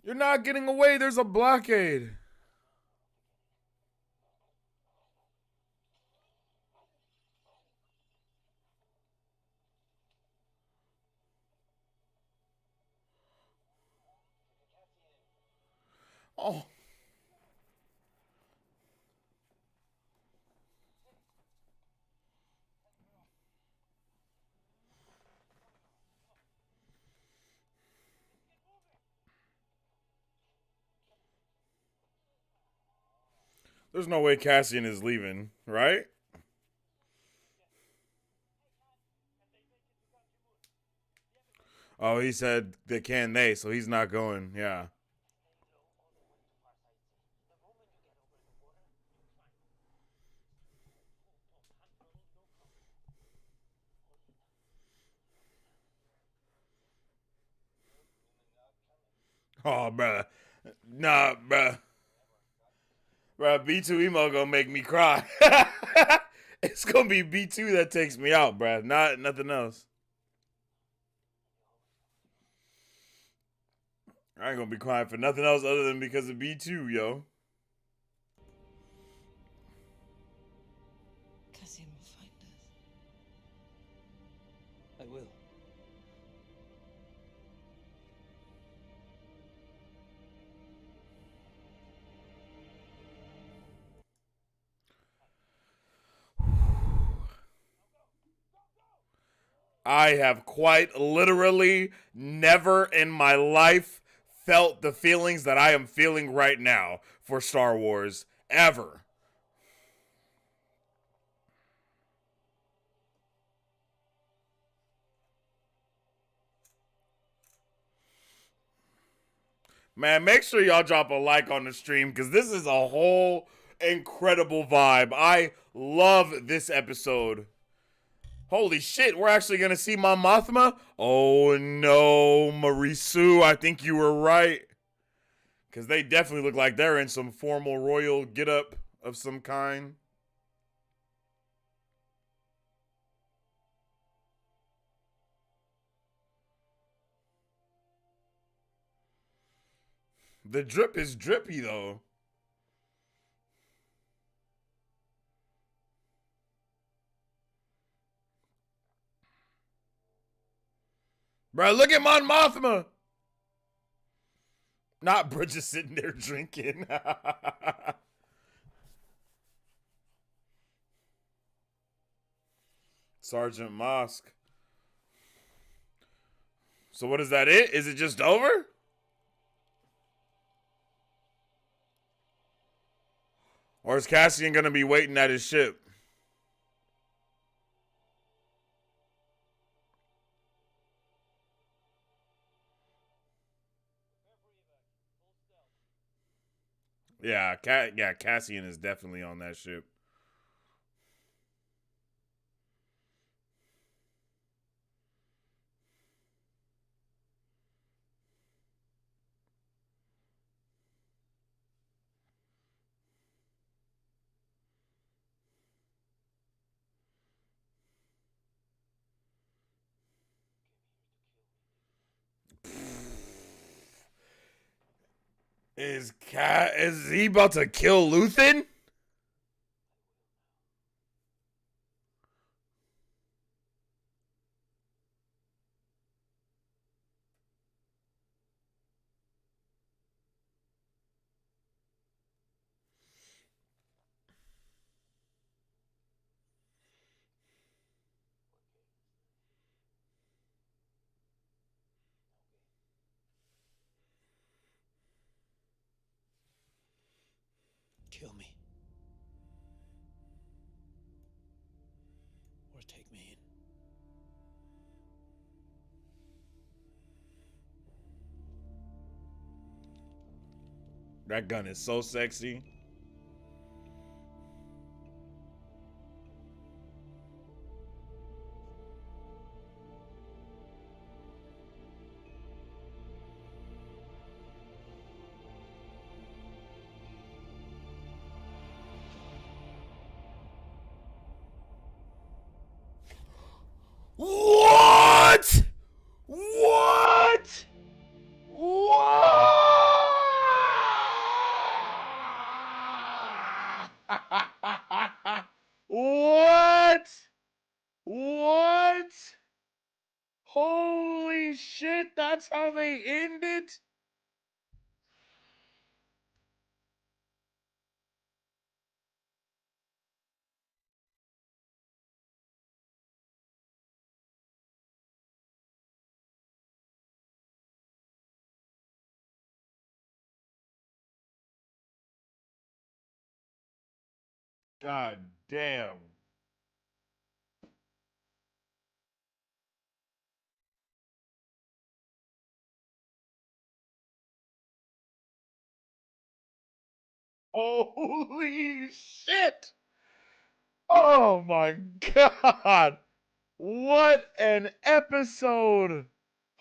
You're not getting away. There's a blockade. Oh. There's no way Cassian is leaving, right? Oh, he said they can they, so he's not going. Yeah. Oh, bruh. Nah, bruh. Bruh, B2 emo gonna make me cry. It's gonna be B2 that takes me out, bruh. Not nothing else. I ain't gonna be crying for nothing else other than because of B2, yo.
Cassian will find us.
I will.
I have quite literally never in my life felt the feelings that I am feeling right now for Star Wars. Ever. Man, make sure y'all drop a like on the stream because this is a whole incredible vibe. I love this episode. Holy shit, we're actually going to see Mon Mothma? Oh no, Marisu, I think you were right. Because they definitely look like they're in some formal royal getup of some kind. The drip is drippy though. Bro, look at Mon Mothma. Not bro just sitting there drinking. Sergeant Mosk. So what is that it? Is it just over? Or is Cassian going to be waiting at his ship? Yeah, Cassian is definitely on that ship. Is he about to kill Luthen?
kill me. Or take me in.
That gun is so sexy. What? What? What? What? Holy shit, that's how they end it? God damn. Holy shit! Oh my god! What an episode!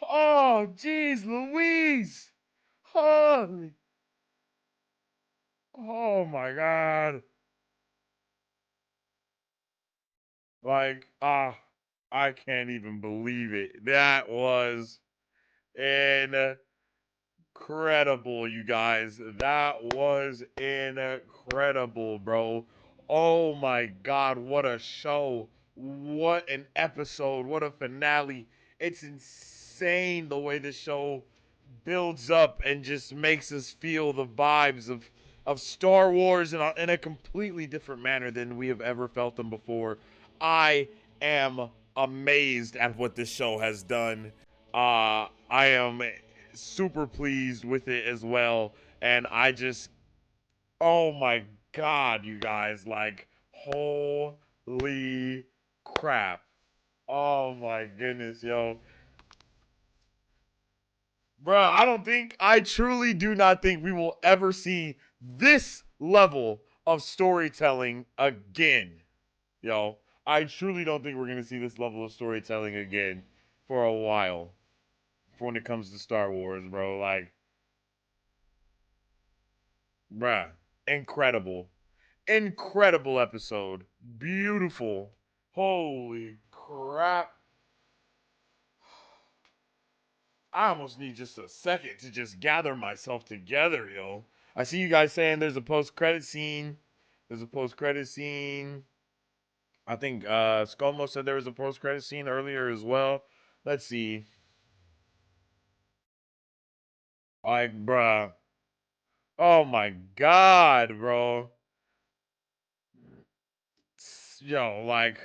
Oh, jeez Louise! Holy! Oh my god! Like, I can't even believe it. That was incredible, you guys. That was incredible, bro. Oh my god, what a show. What an episode. What a finale. It's insane the way the show builds up and just makes us feel the vibes of Star Wars in a completely different manner than we have ever felt them before. I am amazed at what this show has done. I am super pleased with it as well, and I just, oh my god, you guys, like, holy crap. Oh my goodness, yo. Bruh, I truly do not think we will ever see this level of storytelling again. Yo, I truly don't think we're going to see this level of storytelling again for a while. For when it comes to Star Wars, bro. Like, bruh, incredible. Incredible episode. Beautiful. Holy crap. I almost need just a second to just gather myself together, yo. I see you guys saying there's a post-credit scene. There's a post-credit scene. I think Scomo said there was a post-credit scene earlier as well. Let's see. Like, bruh. Oh my god, bro. Yo, like,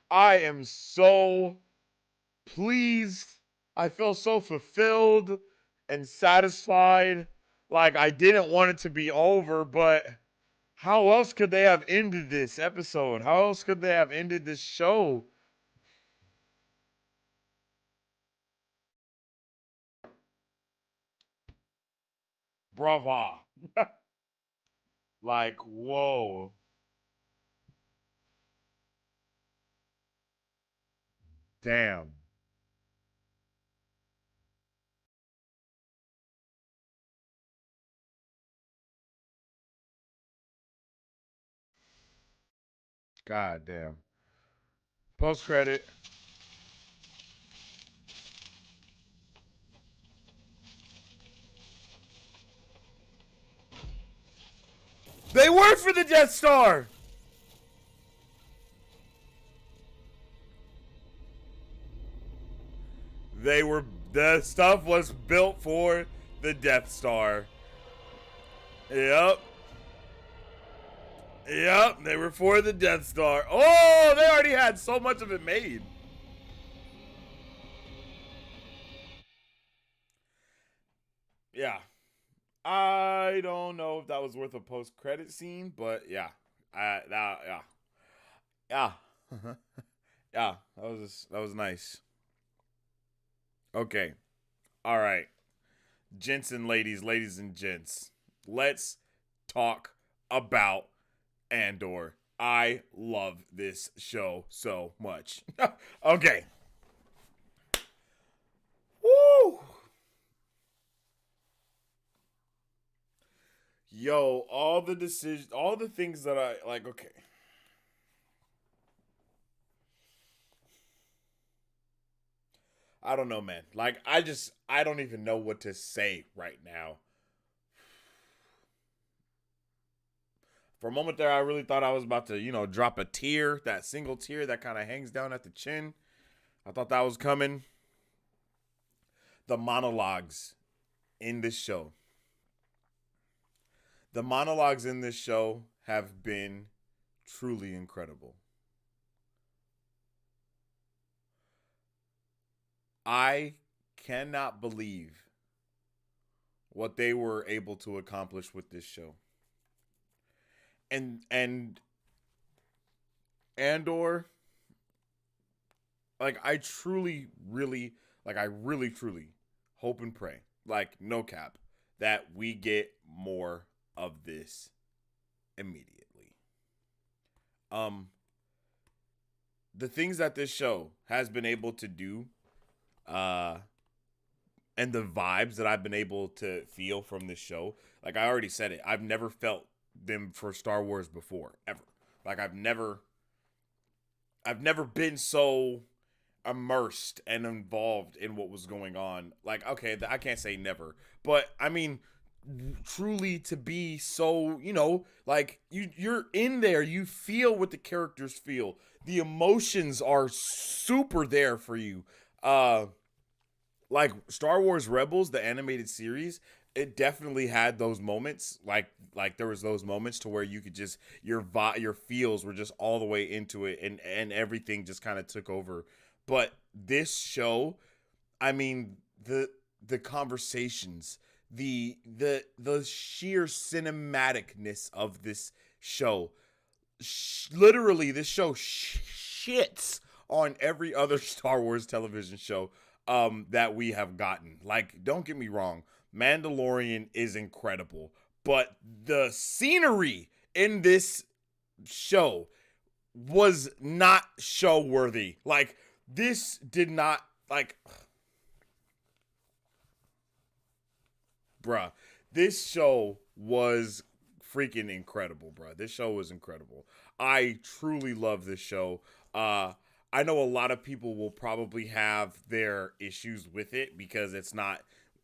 I am so pleased. I feel so fulfilled and satisfied. Like, I didn't want it to be over, but how else could they have ended this episode? How else could they have ended this show? Brava. Like, whoa. Damn. God damn. Post credit. They work for the Death Star. The stuff was built for the Death Star. Yep. Yep, they were for the Death Star. Oh, they already had so much of it made. yeah. I don't know if that was worth a post-credit scene, but yeah. Yeah. Yeah. Yeah, that was nice. Okay. All right. Gents and ladies and gents. Let's talk about Andor. I love this show so much. Okay. Woo! Yo, all the decisions, all the things that I like, okay. I don't know, man. Like, I don't even know what to say right now. For a moment there, I really thought I was about to, drop a tear, that single tear that kind of hangs down at the chin. I thought that was coming. The monologues in this show. The monologues in this show have been truly incredible. I cannot believe what they were able to accomplish with this show. And Andor, like I really truly hope and pray, like no cap, that we get more of this immediately. The things that this show has been able to do, and the vibes that I've been able to feel from this show, like I already said it, I've never felt them for Star Wars before, ever. Like I've never been so immersed and involved in what was going on. Like, okay, I can't say never, but I mean, truly to be so, like you're in there, you feel what the characters feel. The emotions are super there for you. Like Star Wars Rebels, the animated series, it definitely had those moments. Like there was those moments to where you could just your feels were just all the way into it, and everything just kind of took over. But this show, I mean, the conversations, the sheer cinematicness of this show, literally this show shits on every other Star Wars television show that we have gotten. Like, don't get me wrong, Mandalorian is incredible, but the scenery in this show was not show worthy. Like, this did not, like, bruh, this show was freaking incredible, bruh. This show was incredible. I truly love this show. I know a lot of people will probably have their issues with it because it's not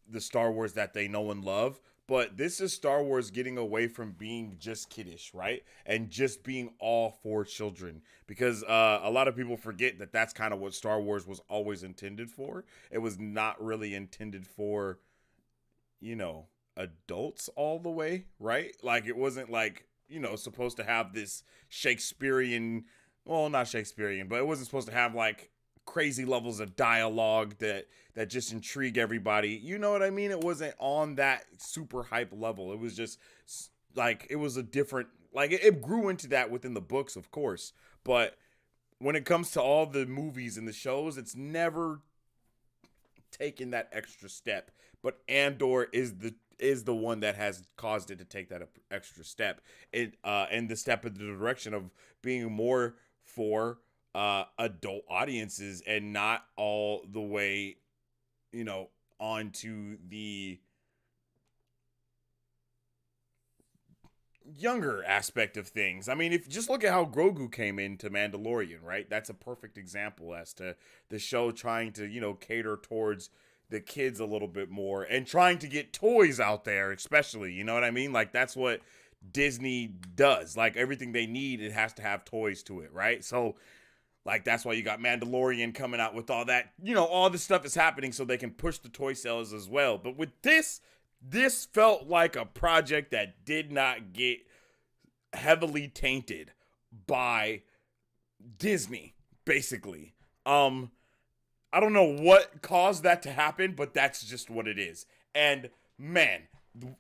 the Star Wars that they know and love. But this is Star Wars getting away from being just kiddish, right? And just being all for children. Because a lot of people forget that that's kind of what Star Wars was always intended for. It was not really intended for, adults all the way, right? Like, it wasn't like, supposed to have this Shakespearean, well, not Shakespearean, but it wasn't supposed to have like crazy levels of dialogue that just intrigue everybody. You know what I mean? It wasn't on that super hype level. It was just like, it was a different, like it grew into that within the books, of course. But when it comes to all the movies and the shows, it's never taken that extra step. But Andor is the one that has caused it to take that extra step, and the step in the direction of being more for adult audiences and not all the way, onto the younger aspect of things. I mean, if just look at how Grogu came into Mandalorian, right? That's a perfect example as to the show trying to, cater towards the kids a little bit more and trying to get toys out there, especially, you know what I mean? Like, that's what Disney does. Like, everything they need, it has to have toys to it, right? So, like, that's why you got Mandalorian coming out with all that, all this stuff is happening so they can push the toy sales as well. But with this felt like a project that did not get heavily tainted by Disney, basically. I don't know what caused that to happen, but that's just what it is. And man,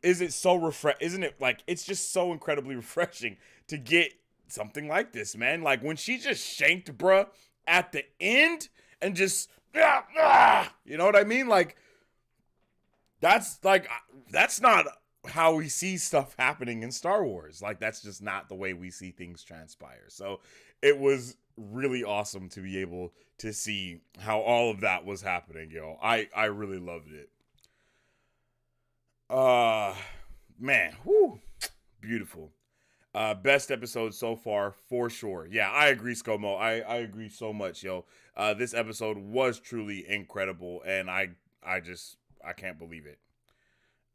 isn't it like, it's just so incredibly refreshing to get something like this, man. Like when she just shanked bruh at the end and just, you know what I mean? Like, that's not how we see stuff happening in Star Wars. Like, that's just not the way we see things transpire. So it was really awesome to be able to see how all of that was happening, yo. I really loved it. Man, whoo, beautiful. Best episode so far for sure. Yeah, I agree, ScoMo. I agree so much, yo. This episode was truly incredible, and I can't believe it.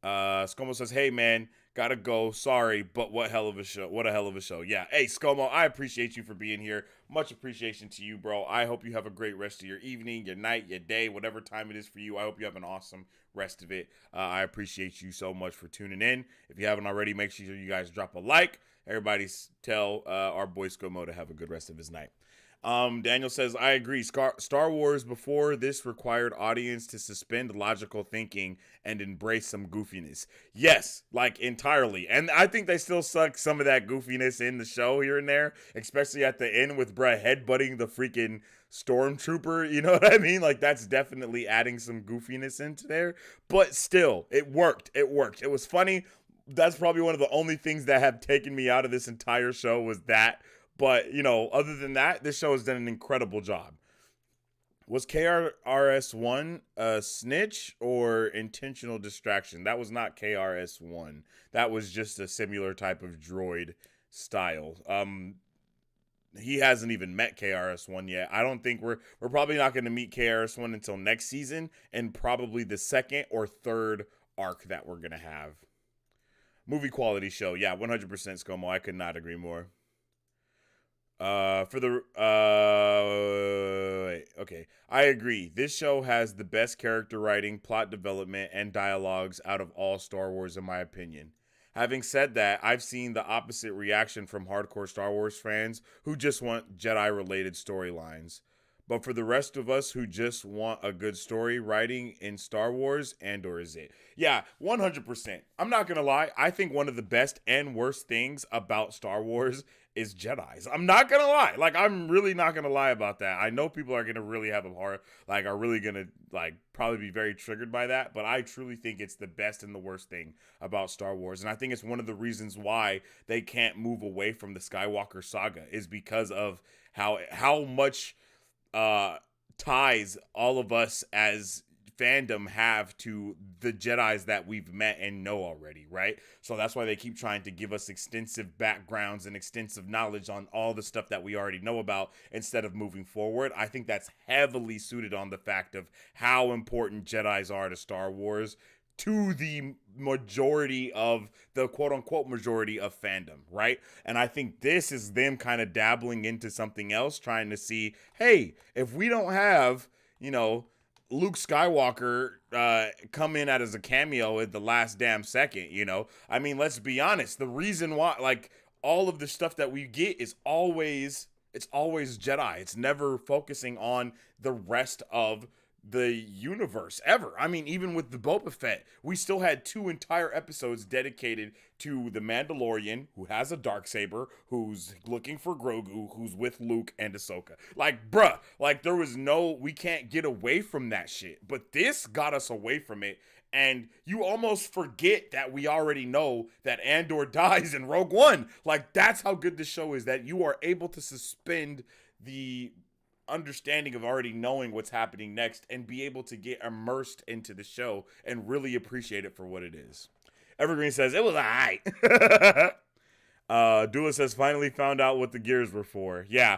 ScoMo says, "Hey man, gotta go. Sorry, but what a hell of a show. Yeah. Hey, ScoMo, I appreciate you for being here. Much appreciation to you, bro. I hope you have a great rest of your evening, your night, your day, whatever time it is for you. I hope you have an awesome rest of it. I appreciate you so much for tuning in. If you haven't already, make sure you guys drop a like. Everybody tell our boy ScoMo to have a good rest of his night." Daniel says, "I agree. Star Wars before this required audience to suspend logical thinking and embrace some goofiness." Yes, like entirely. And I think they still suck some of that goofiness in the show here and there, especially at the end with bruh headbutting the freaking stormtrooper. You know what I mean? Like, that's definitely adding some goofiness into there. But still, it worked. It was funny. That's probably one of the only things that have taken me out of this entire show was that. But, you know, other than that, this show has done an incredible job. Was KRS-One a snitch or intentional distraction? That was not KRS-One. That was just a similar type of droid style. He hasn't even met KRS-One yet. I don't think we're probably not going to meet KRS-One until next season, and probably the second or third arc that we're going to have. Movie quality show. Yeah, 100% ScoMo. I could not agree more. Okay. I agree. This show has the best character writing, plot development, and dialogues out of all Star Wars, in my opinion. Having said that, I've seen the opposite reaction from hardcore Star Wars fans who just want Jedi-related storylines. But for the rest of us who just want a good story writing in Star Wars, Andor is it. Yeah, 100%. I'm not going to lie. I think one of the best and worst things about Star Wars is Jedis. I'm not going to lie. Like, I'm really not going to lie about that. I know people are going to really have a hard, like, are really going to, like, probably be very triggered by that. But I truly think it's the best and the worst thing about Star Wars. And I think it's one of the reasons why they can't move away from the Skywalker saga is because of how much ties all of us as fandom have to the Jedis that we've met and know already, right? So that's why they keep trying to give us extensive backgrounds and extensive knowledge on all the stuff that we already know about instead of moving forward. I think that's heavily suited on the fact of how important Jedis are to Star Wars, to the majority of the quote-unquote majority of fandom, right? And I think this is them kind of dabbling into something else, trying to see, hey, if we don't have, you know, Luke Skywalker come in as a cameo at the last damn second, you know? I mean, let's be honest. The reason why, like, all of the stuff that we get is always Jedi. It's never focusing on the rest of the universe ever. I mean, even with the Boba Fett, we still had 2 entire episodes dedicated to the Mandalorian, who has a Darksaber, who's looking for Grogu, who's with Luke and Ahsoka. Like, bruh, like, we can't get away from that shit. But this got us away from it, and you almost forget that we already know that Andor dies in Rogue One. Like, that's how good this show is, that you are able to suspend the understanding of already knowing what's happening next and be able to get immersed into the show and really appreciate it for what it is. Evergreen says, it was alright. Dula says, finally found out what the gears were for. Yeah.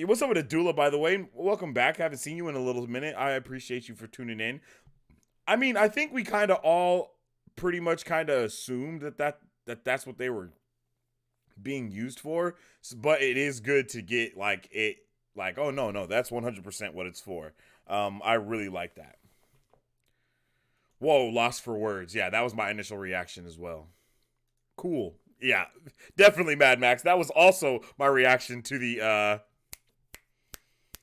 What's up with the Dula, by the way? Welcome back. Haven't seen you in a little minute. I appreciate you for tuning in. I mean, I think we kind of all pretty much kind of assumed that's what they were being used for. But it is good to get like, oh, no, that's 100% what it's for. I really like that. Whoa, lost for words. Yeah, that was my initial reaction as well. Cool. Yeah, definitely Mad Max. That was also my reaction to the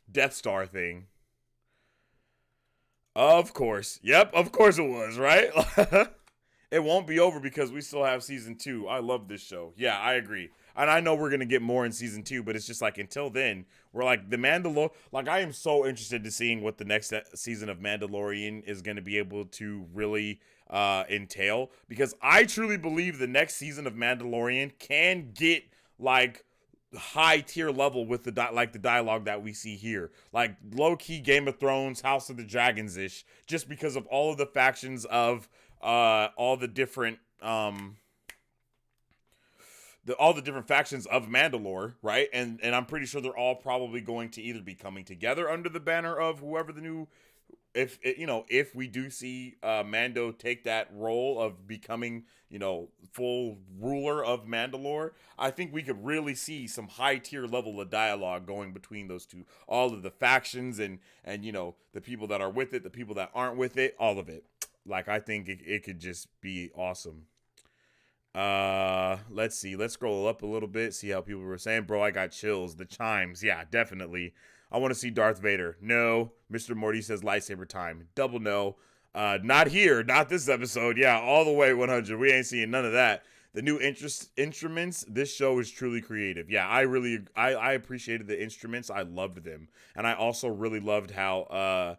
Death Star thing. Of course. Yep, of course it was, right? It won't be over because we still have season 2. I love this show. Yeah, I agree. And I know we're going to get more in season 2, but it's just like until then, we're like the Mandalorian. Like, I am so interested to seeing what the next season of Mandalorian is going to be able to really entail, because I truly believe the next season of Mandalorian can get like high tier level with the the dialogue that we see here, like low key Game of Thrones, House of the Dragons ish, just because of all of the factions of all the different all the different factions of Mandalore, right? And I'm pretty sure they're all probably going to either be coming together under the banner of whoever the new, if we do see Mando take that role of becoming, full ruler of Mandalore, I think we could really see some high tier level of dialogue going between those two, all of the factions and the people that are with it, the people that aren't with it, all of it. Like, I think it could just be awesome. Let's see. Let's scroll up a little bit, see how people were saying. Bro, I got chills. The chimes. Yeah, definitely. I want to see Darth Vader. No. Mr. Morty says lightsaber time. Double no. Not here. Not this episode. Yeah, all the way 100. We ain't seeing none of that. The new instruments. This show is truly creative. Yeah, I appreciated the instruments. I loved them. And I also really loved how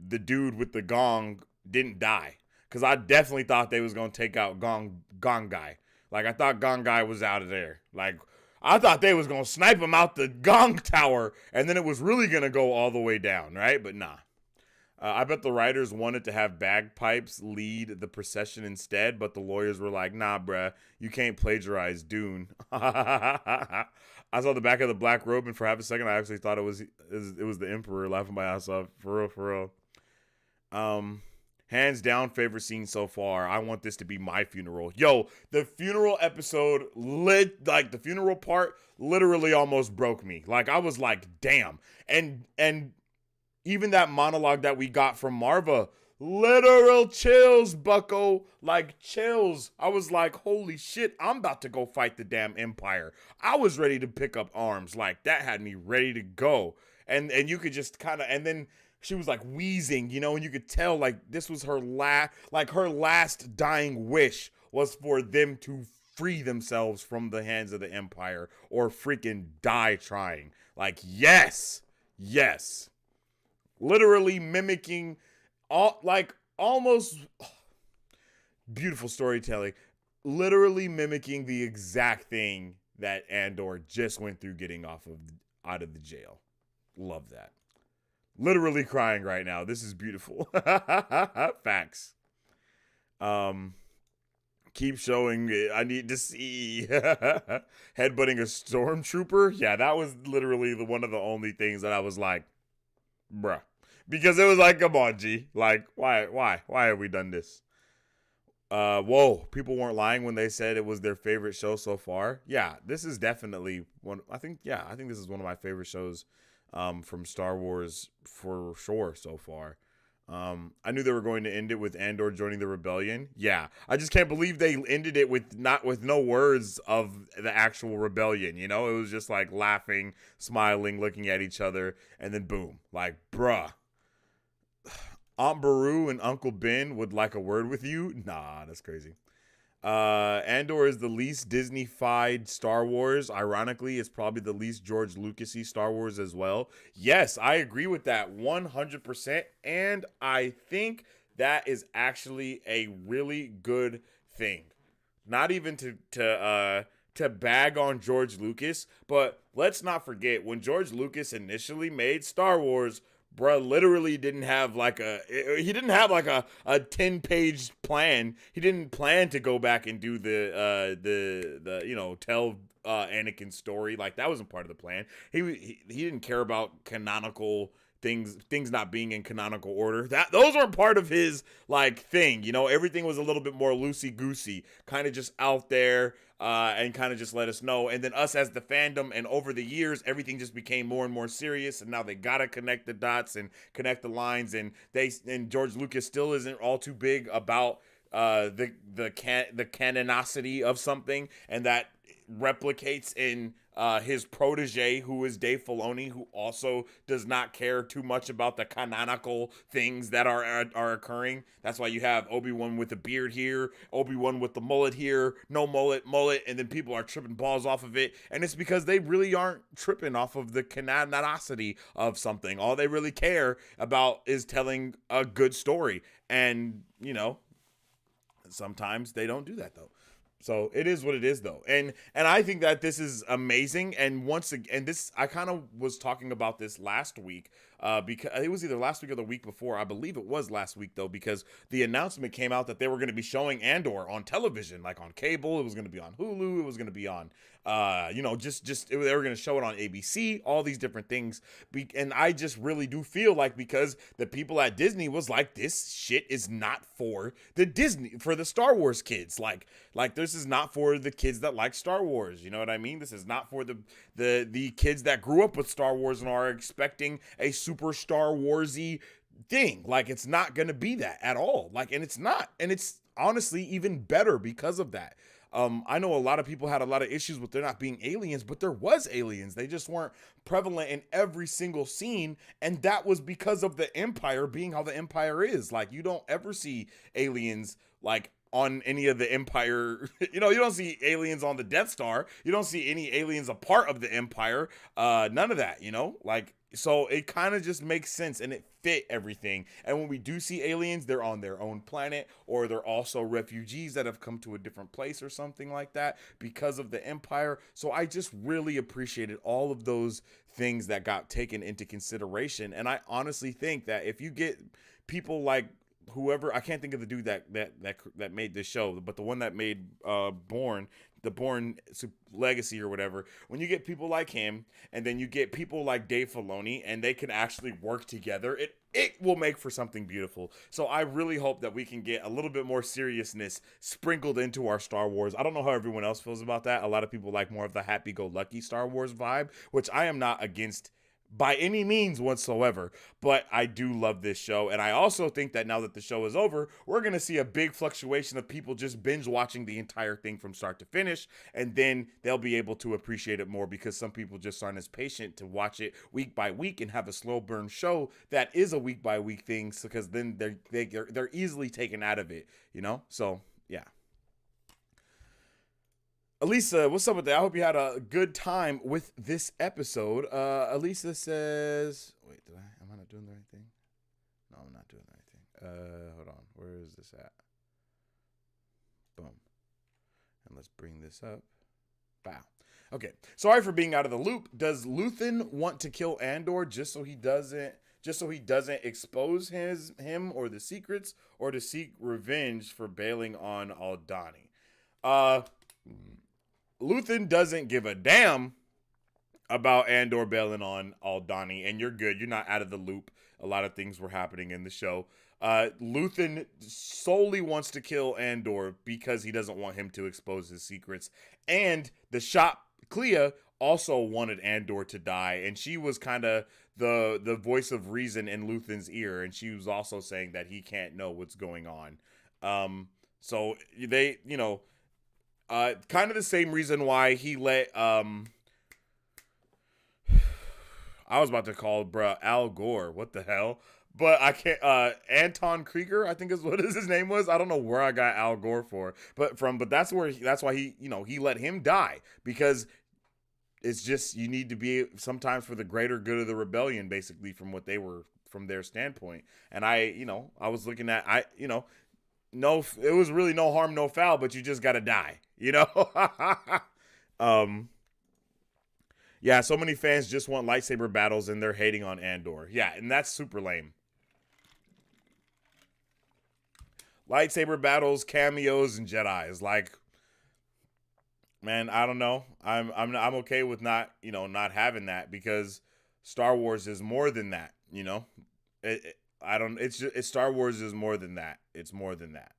the dude with the gong didn't die. Because I definitely thought they was going to take out Gong Guy. Like, I thought Gong Guy was out of there. Like, I thought they was going to snipe him out the Gong Tower, and then it was really going to go all the way down, right? But nah. I bet the writers wanted to have bagpipes lead the procession instead, but the lawyers were like, nah, bruh, you can't plagiarize Dune. I saw the back of the black robe, and for half a second, I actually thought it was the Emperor laughing my ass off. For real. Hands down, favorite scene so far. I want this to be my funeral. Yo, the funeral episode, the funeral part literally almost broke me. Like, I was like, damn. And even that monologue that we got from Marva, literal chills, bucko. Like, chills. I was like, holy shit, I'm about to go fight the damn Empire. I was ready to pick up arms. Like, that had me ready to go. And you could just kind of, and then she was like wheezing, and you could tell like this was her last dying wish was for them to free themselves from the hands of the Empire or freaking die trying. Like, yes. Literally mimicking almost beautiful storytelling. Literally mimicking the exact thing that Andor just went through getting out of the jail. Love that. Literally crying right now. This is beautiful. Facts. Keep showing it. I need to see. Headbutting a stormtrooper. Yeah, that was literally one of the only things that I was like, bruh. Because it was like, come on, G. Like, why have we done this? Whoa. People weren't lying when they said it was their favorite show so far. Yeah, this is definitely one. I think this is one of my favorite shows from Star Wars for sure so far. I knew they were going to end it with Andor joining the rebellion. Yeah, I just can't believe they ended it with no words of the actual rebellion. It was just like laughing, smiling, looking at each other, and then boom, like, bruh. Aunt Beru and Uncle Ben would like a word with you. Nah, that's crazy. Andor is the least Disney-fied Star Wars. Ironically, it's probably the least George Lucas-y Star Wars as well. Yes, I agree with that 100%, and I think that is actually a really good thing. Not even to bag on George Lucas, but let's not forget when George Lucas initially made Star Wars, bruh literally didn't have like a 10-page plan. He didn't plan to go back and do the tell Anakin's story. Like, that wasn't part of the plan. He didn't care about canonical things not being in canonical order. Those weren't part of his like thing. Everything was a little bit more loosey goosey, kind of just out there. And kind of just let us know. And then us as the fandom, and over the years, everything just became more and more serious. And now they got to connect the dots and connect the lines. And George Lucas still isn't all too big about the canonicity of something. And that replicates in his protege, who is Dave Filoni, who also does not care too much about the canonical things that are occurring. That's why you have Obi-Wan with the beard here, Obi-Wan with the mullet here, no mullet, and then people are tripping balls off of it, and it's because they really aren't tripping off of the canonicity of something. All they really care about is telling a good story, and sometimes they don't do that though. So it is what it is though. And I think that this is amazing. And once again, this, I kind of was talking about this last week, because it was either last week or the week before. I believe it was last week though, because the announcement came out that they were going to be showing Andor on television, like on cable. It was going to be on Hulu. It was going to be on, they were going to show it on ABC, all these different things. And I just really do feel like, because the people at Disney was like, this shit is not for the Star Wars kids. Like this is not for the kids that like Star Wars. You know what I mean? This is not for the kids that grew up with Star Wars and are expecting a super Star Warsy thing. Like, it's not going to be that at all. Like, and it's not. And it's honestly even better because of that. I know a lot of people had a lot of issues with there not being aliens, but there was aliens. They just weren't prevalent in every single scene. And that was because of the Empire being how the Empire is. Like, you don't ever see aliens like on any of the Empire. You don't see aliens on the Death Star. You don't see any aliens a part of the Empire. None of that, so it kind of just makes sense, and it fit everything. And when we do see aliens, they're on their own planet, or they're also refugees that have come to a different place or something like that because of the Empire. So I just really appreciated all of those things that got taken into consideration. And I honestly think that if you get people like whoever, I can't think of the dude that made this show, but the one that made Bourne Legacy or whatever, when you get people like him, and then you get people like Dave Filoni, and they can actually work together, it will make for something beautiful. So I really hope that we can get a little bit more seriousness sprinkled into our Star Wars. I don't know how everyone else feels about that. A lot of people like more of the happy-go-lucky Star Wars vibe, which I am not against by any means whatsoever, but I do love this show. And I also think that now that the show is over, we're going to see a big fluctuation of people just binge watching the entire thing from start to finish, and then they'll be able to appreciate it more, because some people just aren't as patient to watch it week by week and have a slow burn show that is a week by week thing, because then they're easily taken out of it, So yeah. Elisa, what's up with that? I hope you had a good time with this episode. Elisa says, wait, am I not doing the right thing? No, I'm not doing the right thing. Hold on. Where is this at? Boom. And let's bring this up. Wow. Okay. Sorry for being out of the loop. Does Luthen want to kill Andor just so he doesn't expose him or the secrets, or to seek revenge for bailing on Aldhani? Luthen doesn't give a damn about Andor bailing on Aldhani, and you're good. You're not out of the loop. A lot of things were happening in the show. Luthen solely wants to kill Andor because he doesn't want him to expose his secrets. And the shop, Clea, also wanted Andor to die, and she was kind of the voice of reason in Luthen's ear, and she was also saying that he can't know what's going on. So they, kind of the same reason why he let, I was about to call Al Gore. What the hell? But I can't, Anton Krieger, I think is what his name was. I don't know where I got Al Gore but that's why he, he let him die, because it's just, you need to be sometimes for the greater good of the rebellion, basically, from their standpoint. And I was looking at, no, it was really no harm, no foul, but you just got to die, Yeah, so many fans just want lightsaber battles and they're hating on Andor. Yeah, and that's super lame. Lightsaber battles, cameos, and Jedis. Like, man, I don't know. I'm okay with not having that, because Star Wars is more than that, Star Wars is more than that. It's more than that.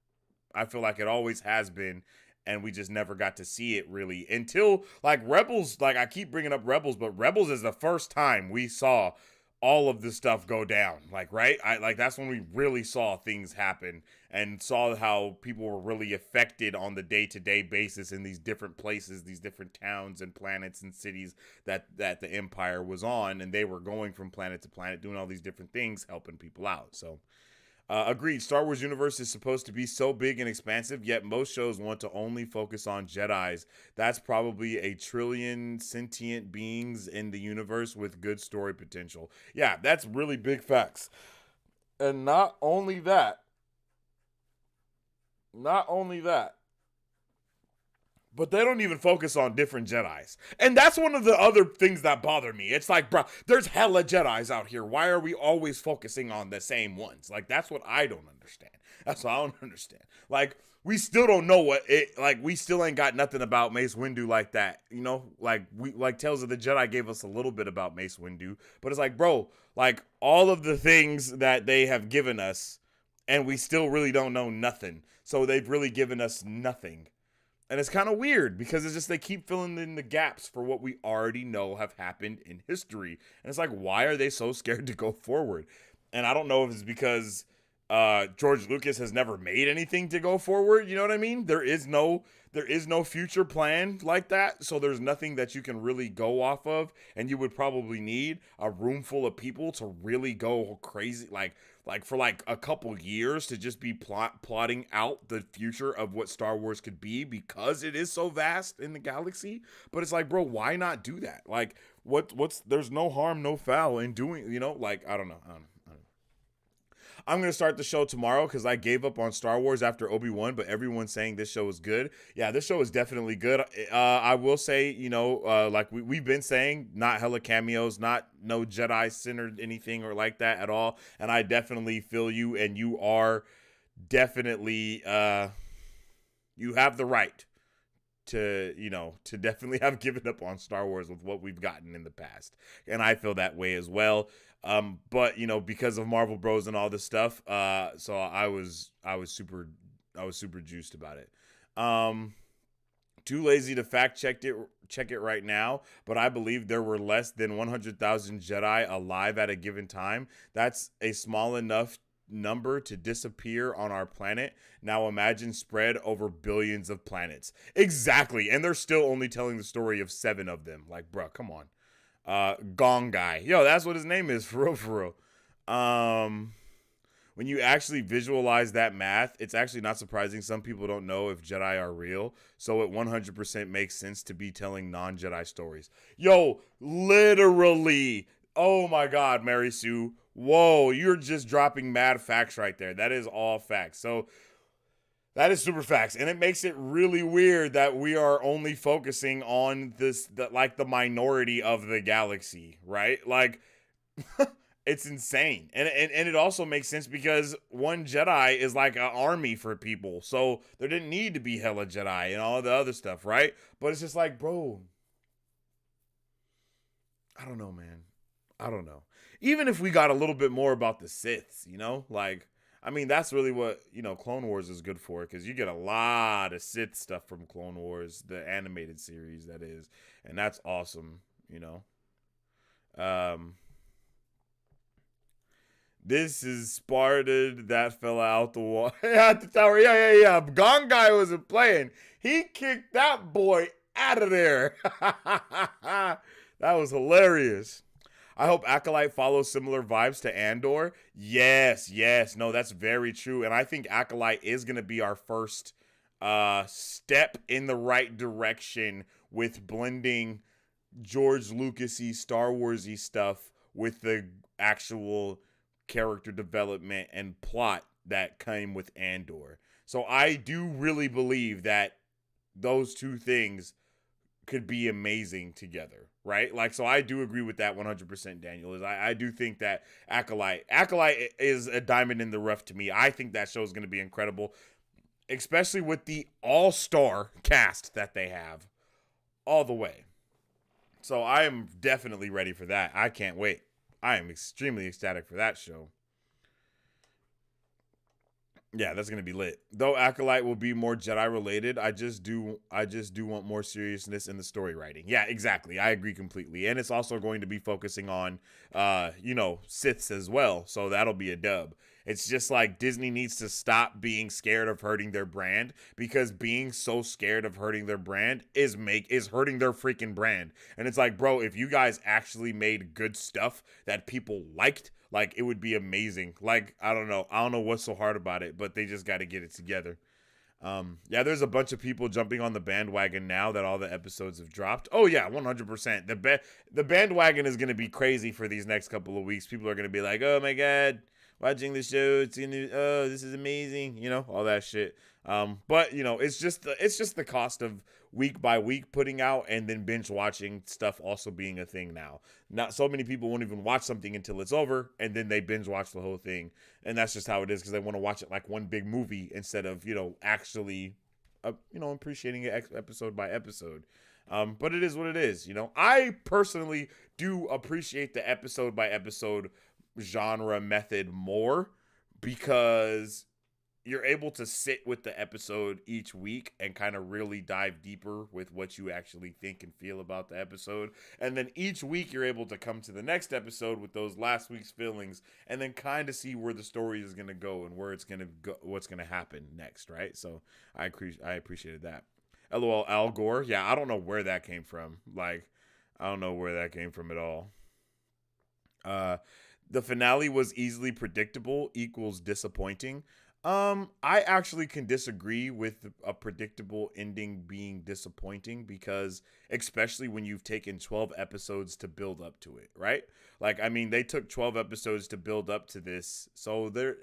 I feel like it always has been, and we just never got to see it really until, like, Rebels. Like, I keep bringing up Rebels, but Rebels is the first time we saw all of this stuff go down. Like, right? That's when we really saw things happen and saw how people were really affected on the day-to-day basis in these different places, these different towns and planets and cities that the Empire was on, and they were going from planet to planet, doing all these different things, helping people out. So agreed. Star Wars universe is supposed to be so big and expansive, yet most shows want to only focus on Jedis. That's probably a trillion sentient beings in the universe with good story potential. Yeah, that's really big facts. And not only that, but they don't even focus on different Jedis. And that's one of the other things that bother me. It's like, bro, there's hella Jedis out here. Why are we always focusing on the same ones? Like, that's what I don't understand. That's what I don't understand. Like, we still don't know we still ain't got nothing about Mace Windu like that. You know, like Tales of the Jedi gave us a little bit about Mace Windu. But it's like, bro, like, all of the things that they have given us, and we still really don't know nothing. So they've really given us nothing. And it's kind of weird because it's just they keep filling in the gaps for what we already know have happened in history. And it's like, why are they so scared to go forward? And I don't know if it's because George Lucas has never made anything to go forward. You know what I mean? There is no future plan like that. So there's nothing that you can really go off of. And you would probably need a room full of people to really go crazy, like for like a couple years to just be plotting out the future of what Star Wars could be, because it is so vast in the galaxy. But it's like, bro, why not do that? Like, there's no harm, no foul in doing, like, I don't know. I'm going to start the show tomorrow because I gave up on Star Wars after Obi-Wan, but everyone's saying this show is good. Yeah, this show is definitely good. I will say, like we've been saying, not hella cameos, no Jedi-centered anything or like that at all. And I definitely feel you, and you are definitely, you have the right to definitely have given up on Star Wars with what we've gotten in the past. And I feel that way as well. But because of Marvel Bros and all this stuff, so I was super juiced about it. Too lazy to fact check it right now, but I believe there were less than 100,000 Jedi alive at a given time. That's a small enough number to disappear on our planet. Now imagine spread over billions of planets. Exactly. And they're still only telling the story of 7 of them. Like, bro, come on. Gong guy. Yo, that's what his name is, for real. When you actually visualize that math, it's actually not surprising some people don't know if Jedi are real. So it 100% makes sense to be telling non-Jedi stories. Yo, literally. Oh my God, Mary Sue. Whoa, you're just dropping mad facts right there. That is all facts. So that is super facts. And it makes it really weird that we are only focusing on the minority of the galaxy, right? Like, it's insane. And it also makes sense because one Jedi is like an army for people. So there didn't need to be hella Jedi and all the other stuff, right? But it's just like, bro, I don't know, man. I don't know. Even if we got a little bit more about the Siths, like, I mean, that's really what, Clone Wars is good for, because you get a lot of Sith stuff from Clone Wars, the animated series, that is. And that's awesome, This is Sparta that fell out the wall at the tower. Yeah. Gong guy wasn't playing. He kicked that boy out of there. That was hilarious. I hope Acolyte follows similar vibes to Andor. Yes. No, that's very true. And I think Acolyte is going to be our first step in the right direction with blending George Lucas-y, Star Wars-y stuff with the actual character development and plot that came with Andor. So I do really believe that those two things could be amazing together, right? Like, so I do agree with that 100%, Daniel. I do think that Acolyte is a diamond in the rough to me. I think that show is going to be incredible, especially with the all-star cast that they have all the way. So I am definitely ready for that. I can't wait. I am extremely ecstatic for that show. Yeah, that's gonna be lit. Though Acolyte will be more Jedi related, I just do want more seriousness in the story writing. Yeah, exactly. I agree completely. And it's also going to be focusing on Siths as well. So that'll be a dub. It's just like Disney needs to stop being scared of hurting their brand, because being so scared of hurting their brand is hurting their freaking brand. And it's like, bro, if you guys actually made good stuff that people liked, like, it would be amazing. Like, I don't know what's so hard about it, but they just got to get it together. Yeah, there's a bunch of people jumping on the bandwagon now that all the episodes have dropped. Oh yeah, 100%. The bandwagon is gonna be crazy for these next couple of weeks. People are gonna be like, oh my god, watching the show, this is amazing, all that shit. But it's just the cost of week by week putting out, and then binge watching stuff also being a thing now. Not so many people won't even watch something until it's over, and then they binge watch the whole thing, and that's just how it is, because they want to watch it like one big movie instead of actually appreciating it episode by episode. But it is what it is. I personally do appreciate the episode by episode genre method more, because you're able to sit with the episode each week and kind of really dive deeper with what you actually think and feel about the episode. And then each week you're able to come to the next episode with those last week's feelings, and then kind of see where the story is going to go and where it's going to go, what's going to happen next, right? So I appreciated that. LOL Al Gore. Yeah, I don't know where that came from. Like, I don't know where that came from at all. The finale was easily predictable equals disappointing. I actually can disagree with a predictable ending being disappointing, because especially when you've taken 12 episodes to build up to it, right? Like, I mean, they took 12 episodes to build up to this. So the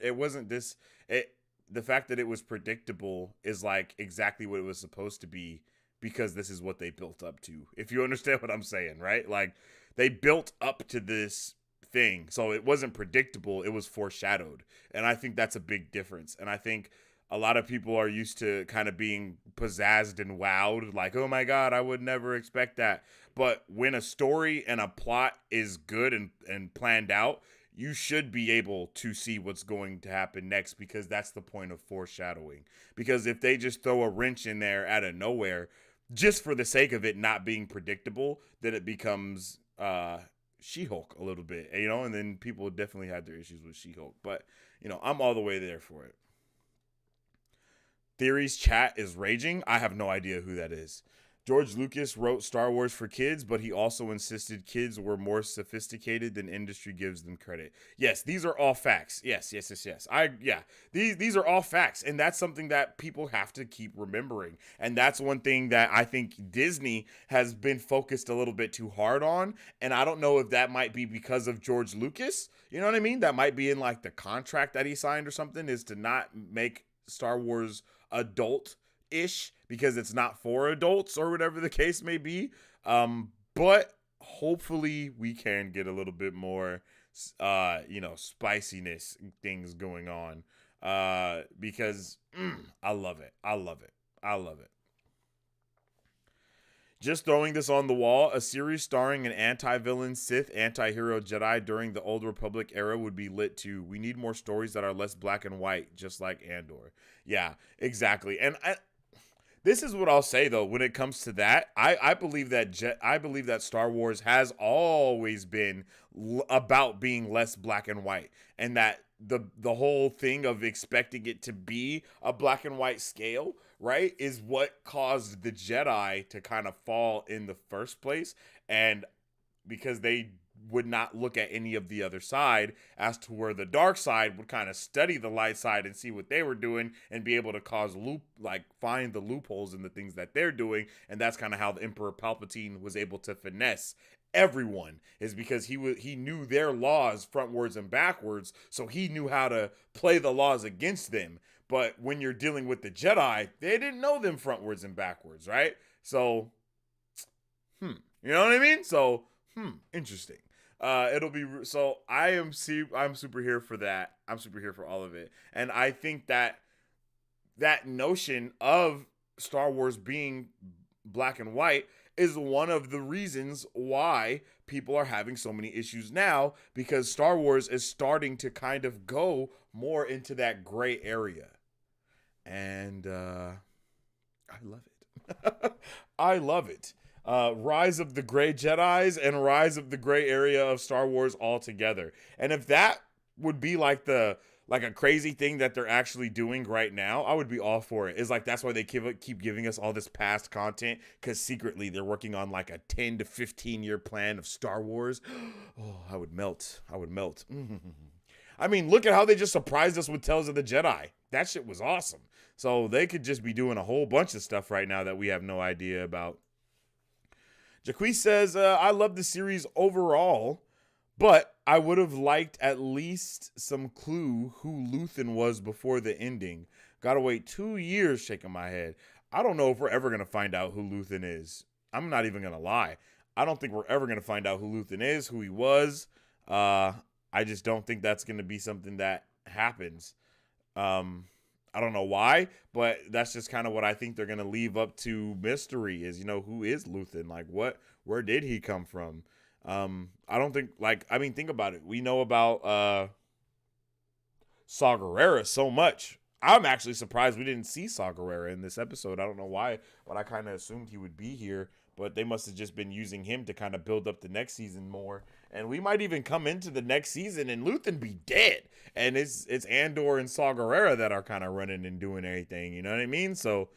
fact that it was predictable is like exactly what it was supposed to be, because this is what they built up to. If you understand what I'm saying, right? Like, they built up to this thing, so it wasn't predictable, it was foreshadowed. And I think that's a big difference. And I think a lot of people are used to kind of being pizzazzed and wowed, like, oh my god, I would never expect that. But when a story and a plot is good and planned out, you should be able to see what's going to happen next, because that's the point of foreshadowing. Because if they just throw a wrench in there out of nowhere, just for the sake of it not being predictable, then it becomes She-Hulk a little bit, and then people definitely had their issues with She-Hulk, but I'm all the way there for it. Theories chat is raging. I have no idea who that is. George Lucas wrote Star Wars for kids, but he also insisted kids were more sophisticated than industry gives them credit. Yes, these are all facts. Yes. These are all facts, and that's something that people have to keep remembering. And that's one thing that I think Disney has been focused a little bit too hard on, and I don't know if that might be because of George Lucas. You know what I mean? That might be in like the contract that he signed or something, is to not make Star Wars adult-ish, because it's not for adults or whatever the case may be. But hopefully we can get a little bit more, spiciness things going on. Because I love it. I love it. Just throwing this on the wall, a series starring an anti-villain Sith, anti-hero Jedi during the Old Republic era would be lit too. We need more stories that are less black and white, just like Andor. Yeah, exactly. And this is what I'll say though. When it comes to that, I believe that Star Wars has always been about being less black and white, and that the whole thing of expecting it to be a black and white scale, right, is what caused the Jedi to kind of fall in the first place. And because they would not look at any of the other side, as to where the dark side would kind of study the light side and see what they were doing and be able to find the loopholes in the things that they're doing. And that's kind of how the Emperor Palpatine was able to finesse everyone, is because he knew their laws frontwards and backwards, so he knew how to play the laws against them. But when you're dealing with the Jedi, they didn't know them frontwards and backwards, right? So you know what I mean? So interesting. It'll be so. I'm super here for that. I'm super here for all of it, and I think that notion of Star Wars being black and white is one of the reasons why people are having so many issues now, because Star Wars is starting to kind of go more into that gray area. And I love it. I love it. Rise of the Gray Jedis and Rise of the Gray Area of Star Wars all together. And if that would be like a crazy thing that they're actually doing right now, I would be all for it. It's like that's why they keep giving us all this past content, because secretly they're working on like a 10 to 15 year plan of Star Wars. Oh, I would melt. I mean, look at how they just surprised us with Tales of the Jedi. That shit was awesome. So they could just be doing a whole bunch of stuff right now that we have no idea about. Jaquez says, I love the series overall, but I would have liked at least some clue who Luthen was before the ending. Gotta wait 2 years, shaking my head. I don't know if we're ever going to find out who Luthen is. I'm not even going to lie. I don't think we're ever going to find out who Luthen is, who he was. I just don't think that's going to be something that happens. I don't know why, but that's just kind of what I think they're going to leave up to mystery is, who is Luthen? Like, where did he come from? I don't think, think about it. We know about Saw Gerrera so much. I'm actually surprised we didn't see Saw Gerrera in this episode. I don't know why, but I kind of assumed he would be here, but they must have just been using him to kind of build up the next season more. And we might even come into the next season and Luthen be dead. And it's Andor and Saw Gerrera that are kind of running and doing everything. You know what I mean? So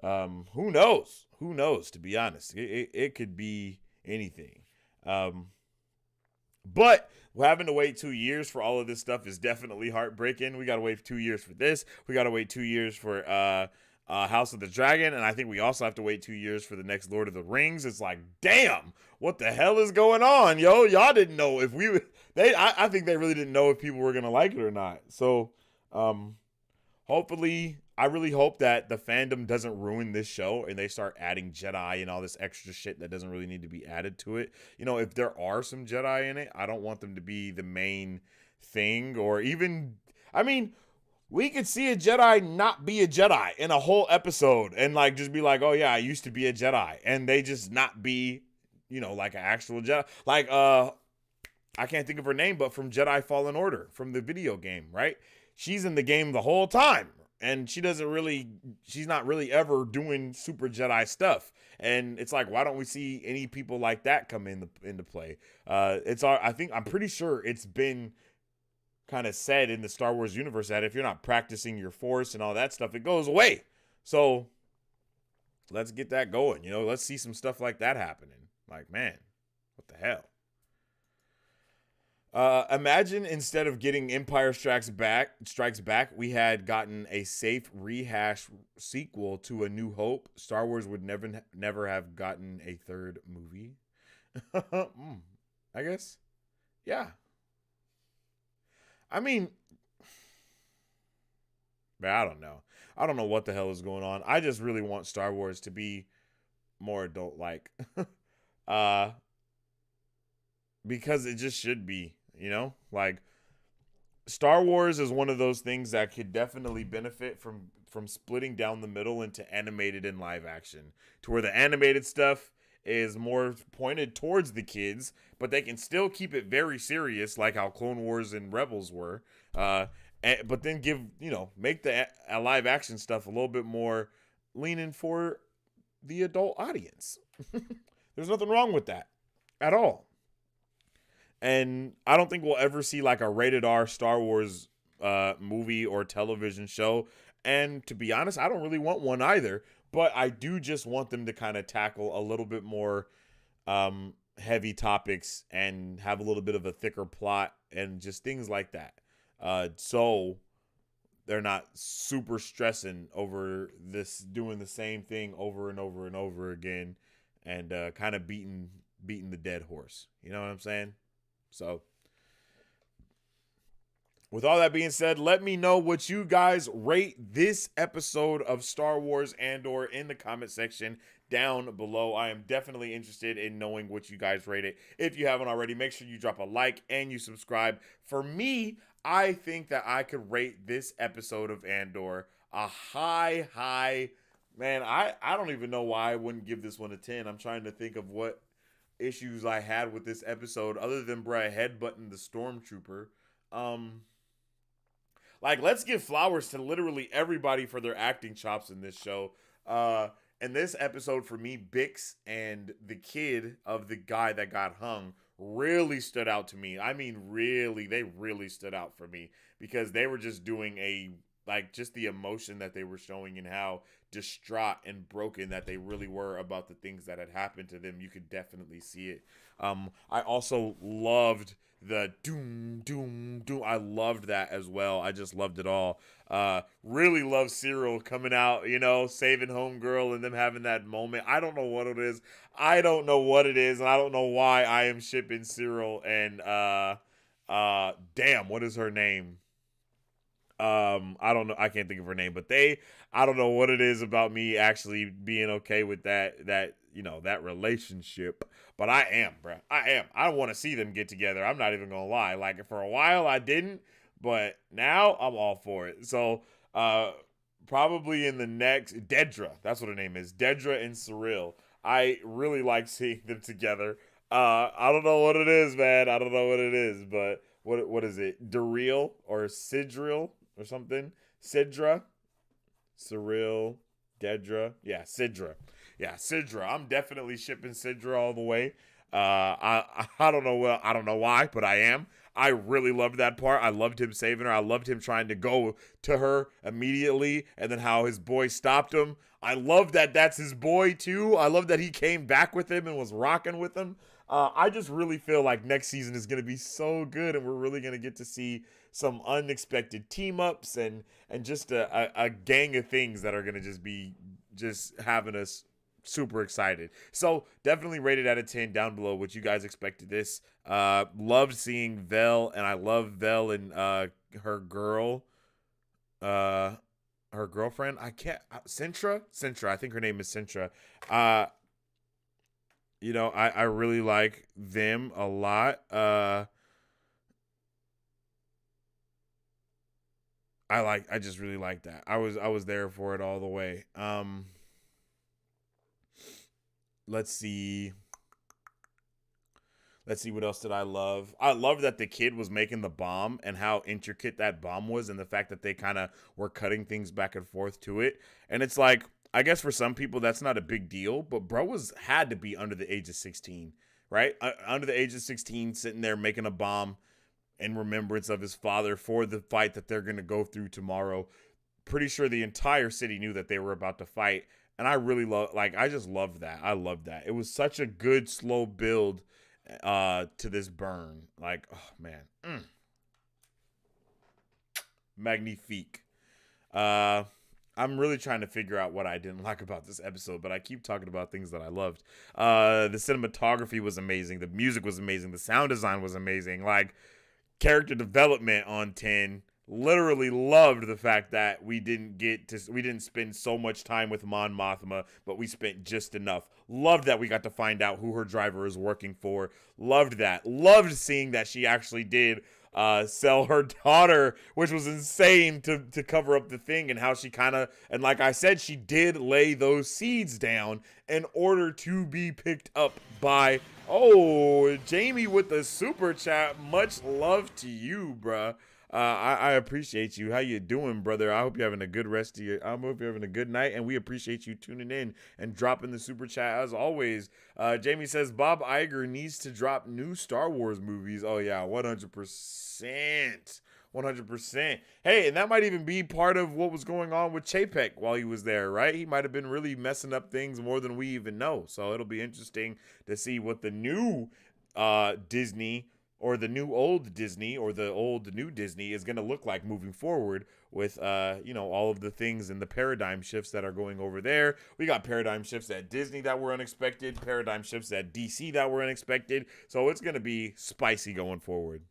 who knows? Who knows, to be honest? It could be anything. But having to wait 2 years for all of this stuff is definitely heartbreaking. We got to wait 2 years for this. We got to wait 2 years for House of the Dragon. And I think we also have to wait 2 years for the next Lord of the Rings. It's like, damn, what the hell is going on, yo? Y'all didn't know if I think they really didn't know if people were going to like it or not. So hopefully, I really hope that the fandom doesn't ruin this show and they start adding Jedi and all this extra shit that doesn't really need to be added to it. If there are some Jedi in it, I don't want them to be the main thing, or even, we could see a Jedi not be a Jedi in a whole episode and just be like, oh yeah, I used to be a Jedi, and they just not be, like an actual Jedi. I can't think of her name, but from Jedi Fallen Order, from the video game, right? She's in the game the whole time. And she's not really ever doing super Jedi stuff. And it's like, why don't we see any people like that come into play? I'm pretty sure it's been kind of said in the Star Wars universe that if you're not practicing your Force and all that stuff, it goes away. So let's get that going. Let's see some stuff like that happening. Like, man, what the hell? Imagine instead of getting Empire Strikes Back, we had gotten a safe rehash sequel to A New Hope. Star Wars would never have gotten a third movie. I guess. Yeah. I don't know. I don't know what the hell is going on. I just really want Star Wars to be more adult-like. Because it just should be. Star Wars is one of those things that could definitely benefit from splitting down the middle into animated and live action, to where the animated stuff is more pointed towards the kids, but they can still keep it very serious, like how Clone Wars and Rebels were. But then make the live action stuff a little bit more leaning for the adult audience. There's nothing wrong with that at all. And I don't think we'll ever see like a rated R Star Wars movie or television show. And to be honest, I don't really want one either. But I do just want them to kind of tackle a little bit more heavy topics and have a little bit of a thicker plot and just things like that. So they're not super stressing over this, doing the same thing over and over and over again, and kind of beating the dead horse. You know what I'm saying? So, with all that being said, let me know what you guys rate this episode of Star Wars Andor in the comment section down below. I am definitely interested in knowing what you guys rate it. If you haven't already, make sure you drop a like and you subscribe. For me, I think that I could rate this episode of Andor a high. Man, I don't even know why I wouldn't give this one a 10. I'm trying to think of what issues I had with this episode other than headbutting the stormtrooper. Like, let's give flowers to literally everybody for their acting chops in this show. In this episode, for me, Bix and the kid of the guy that got hung really stood out to me. I mean, really, they really stood out for me because they were just doing just the emotion that they were showing and how distraught and broken that they really were about the things that had happened to them. You could definitely see it. I also loved the doom, doom, doom. I loved that as well. I just loved it all. Really love Cyril coming out, saving Homegirl and them having that moment. I don't know what it is. And I don't know why I am shipping Cyril and damn, what is her name? I don't know. I can't think of her name, but I don't know what it is about me actually being okay with that relationship. But I am, bro. I am. I want to see them get together. I'm not even gonna lie. Like, for a while I didn't, but now I'm all for it. So, probably in the next Dedra, that's what her name is, Dedra and Cyril. I really like seeing them together. I don't know what it is, man. I don't know what it is, but what is it? Daryl or Sidril or something? Sidra, Cyril, Dedra. Yeah, Sidra. Yeah, Sidra. I'm definitely shipping Sidra all the way. I don't know why, but I am. I really loved that part. I loved him saving her. I loved him trying to go to her immediately, and then how his boy stopped him. I love that that's his boy too. I love that he came back with him and was rocking with him. I just really feel like next season is going to be so good, and we're really going to get to see some unexpected team ups and just a gang of things that are going to just be just having us super excited. So definitely rated out of 10 down below what you guys expected this. Loved seeing Vel, and I love Vel and her girlfriend. Sintra. I think her name is Sintra. I really like them a lot. I just really like that. I was there for it all the way. Let's see what else did I love. I love that the kid was making the bomb and how intricate that bomb was, and the fact that they kind of were cutting things back and forth to it. And it's like, I guess for some people that's not a big deal, but bro had to be under the age of 16, right? Under the age of 16, sitting there making a bomb in remembrance of his father for the fight that they're going to go through tomorrow. Pretty sure the entire city knew that they were about to fight. And I really I just loved that. I loved that. It was such a good slow build to this burn. Like, oh man. Magnifique. I'm really trying to figure out what I didn't like about this episode, but I keep talking about things that I loved. The cinematography was amazing. The music was amazing. The sound design was amazing. Like, character development on 10. Literally loved the fact that we didn't spend so much time with Mon Mothma, but we spent just enough. Loved that we got to find out who her driver is working for. Loved that. Loved seeing that she actually did sell her daughter, which was insane to cover up the thing, and how she and like I said, she did lay those seeds down in order to be picked up by, Jamie with the super chat. Much love to you, bruh. I appreciate you. How you doing, brother? I hope you're having a good I hope you're having a good night, and we appreciate you tuning in and dropping the super chat as always. Jamie says Bob Iger needs to drop new Star Wars movies. Oh yeah, 100%. 100%. Hey, and that might even be part of what was going on with Chapek while he was there, right? He might have been really messing up things more than we even know. So it'll be interesting to see what the new Disney, or the new old Disney, or the old new Disney is going to look like moving forward with, all of the things and the paradigm shifts that are going over there. We got paradigm shifts at Disney that were unexpected, paradigm shifts at DC that were unexpected. So it's going to be spicy going forward.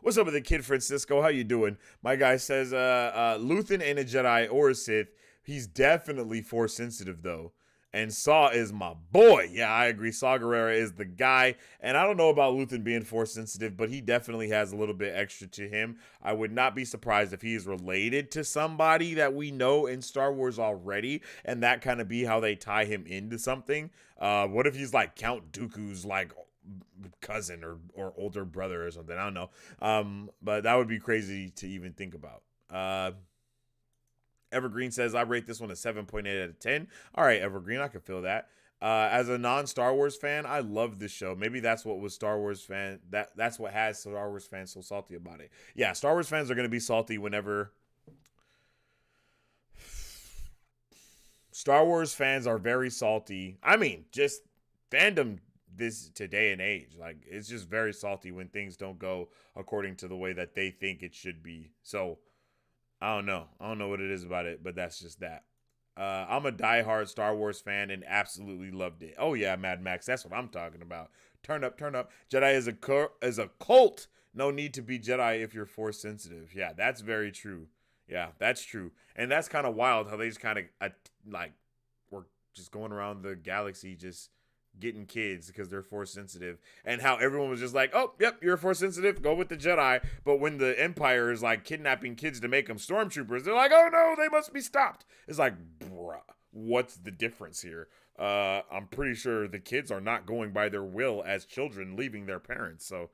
What's up with the kid, Francisco? How you doing? My guy says, Luthen ain't a Jedi or a Sith. He's definitely Force sensitive, though. And Saw is my boy. Yeah, I agree. Saw Gerrera is the guy. And I don't know about Luthen being Force sensitive, but he definitely has a little bit extra to him. I would not be surprised if he is related to somebody that we know in Star Wars already, and that kind of be how they tie him into something. What if he's like Count Dooku's like cousin or older brother or something. I don't know. But that would be crazy to even think about. Evergreen says, I rate this one a 7.8 out of 10. All right, Evergreen, I can feel that. As a non-Star Wars fan, I love this show. Maybe that's what was Star Wars fan. That's what has Star Wars fans so salty about it. Yeah, Star Wars fans are going to be salty whenever... Star Wars fans are very salty. I mean, just fandom this today and age. Like, it's just very salty when things don't go according to the way that they think it should be. So, I don't know. I don't know what it is about it, but that's just that. I'm a diehard Star Wars fan and absolutely loved it. Oh yeah, Mad Max, that's what I'm talking about. Turn up, turn up. Jedi is a cult. No need to be Jedi if you're Force sensitive. Yeah, that's very true. Yeah, that's true. And that's kind of wild how they just kind of like were just going around the galaxy just getting kids because they're Force sensitive, and how everyone was just like, oh, yep, you're Force sensitive, go with the Jedi. But when the Empire is like kidnapping kids to make them stormtroopers, they're like, oh no, they must be stopped. It's like, bruh, what's the difference here? I'm pretty sure the kids are not going by their will as children leaving their parents. So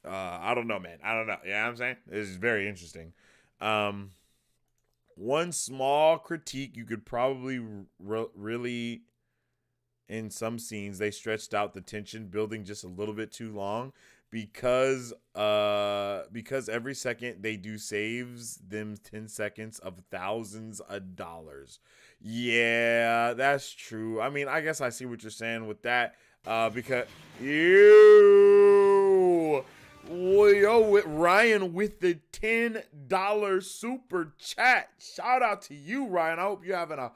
I don't know, man. I don't know. Yeah, you know what I'm saying, this is very interesting. One small critique you could probably really, in some scenes, they stretched out the tension building just a little bit too long because every second they do saves them 10 seconds of thousands of dollars. Yeah, that's true. I mean, I guess I see what you're saying with that because Ryan with the $10 super chat. Shout out to you, Ryan. I hope you're having a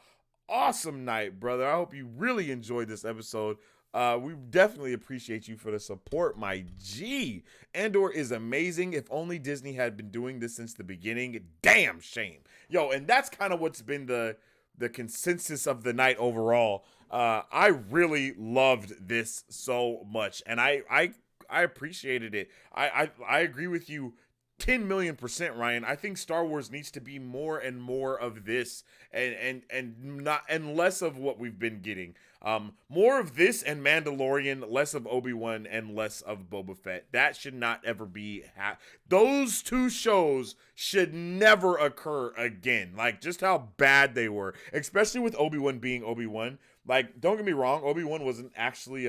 awesome night, brother. I hope you really enjoyed this episode. We definitely appreciate you for the support, my G. Andor is amazing. If only Disney had been doing this since the beginning. Damn shame. Yo, and that's kind of what's been the consensus of the night overall. I really loved this so much, and I appreciated it. I agree with you 10 million %, Ryan. I think Star Wars needs to be more and more of this and less of what we've been getting. More of this and Mandalorian, less of Obi-Wan and less of Boba Fett. That should not ever be those two shows should never occur again. Like, just how bad they were, especially with Obi-Wan being Obi-Wan. Like, don't get me wrong, Obi-Wan wasn't actually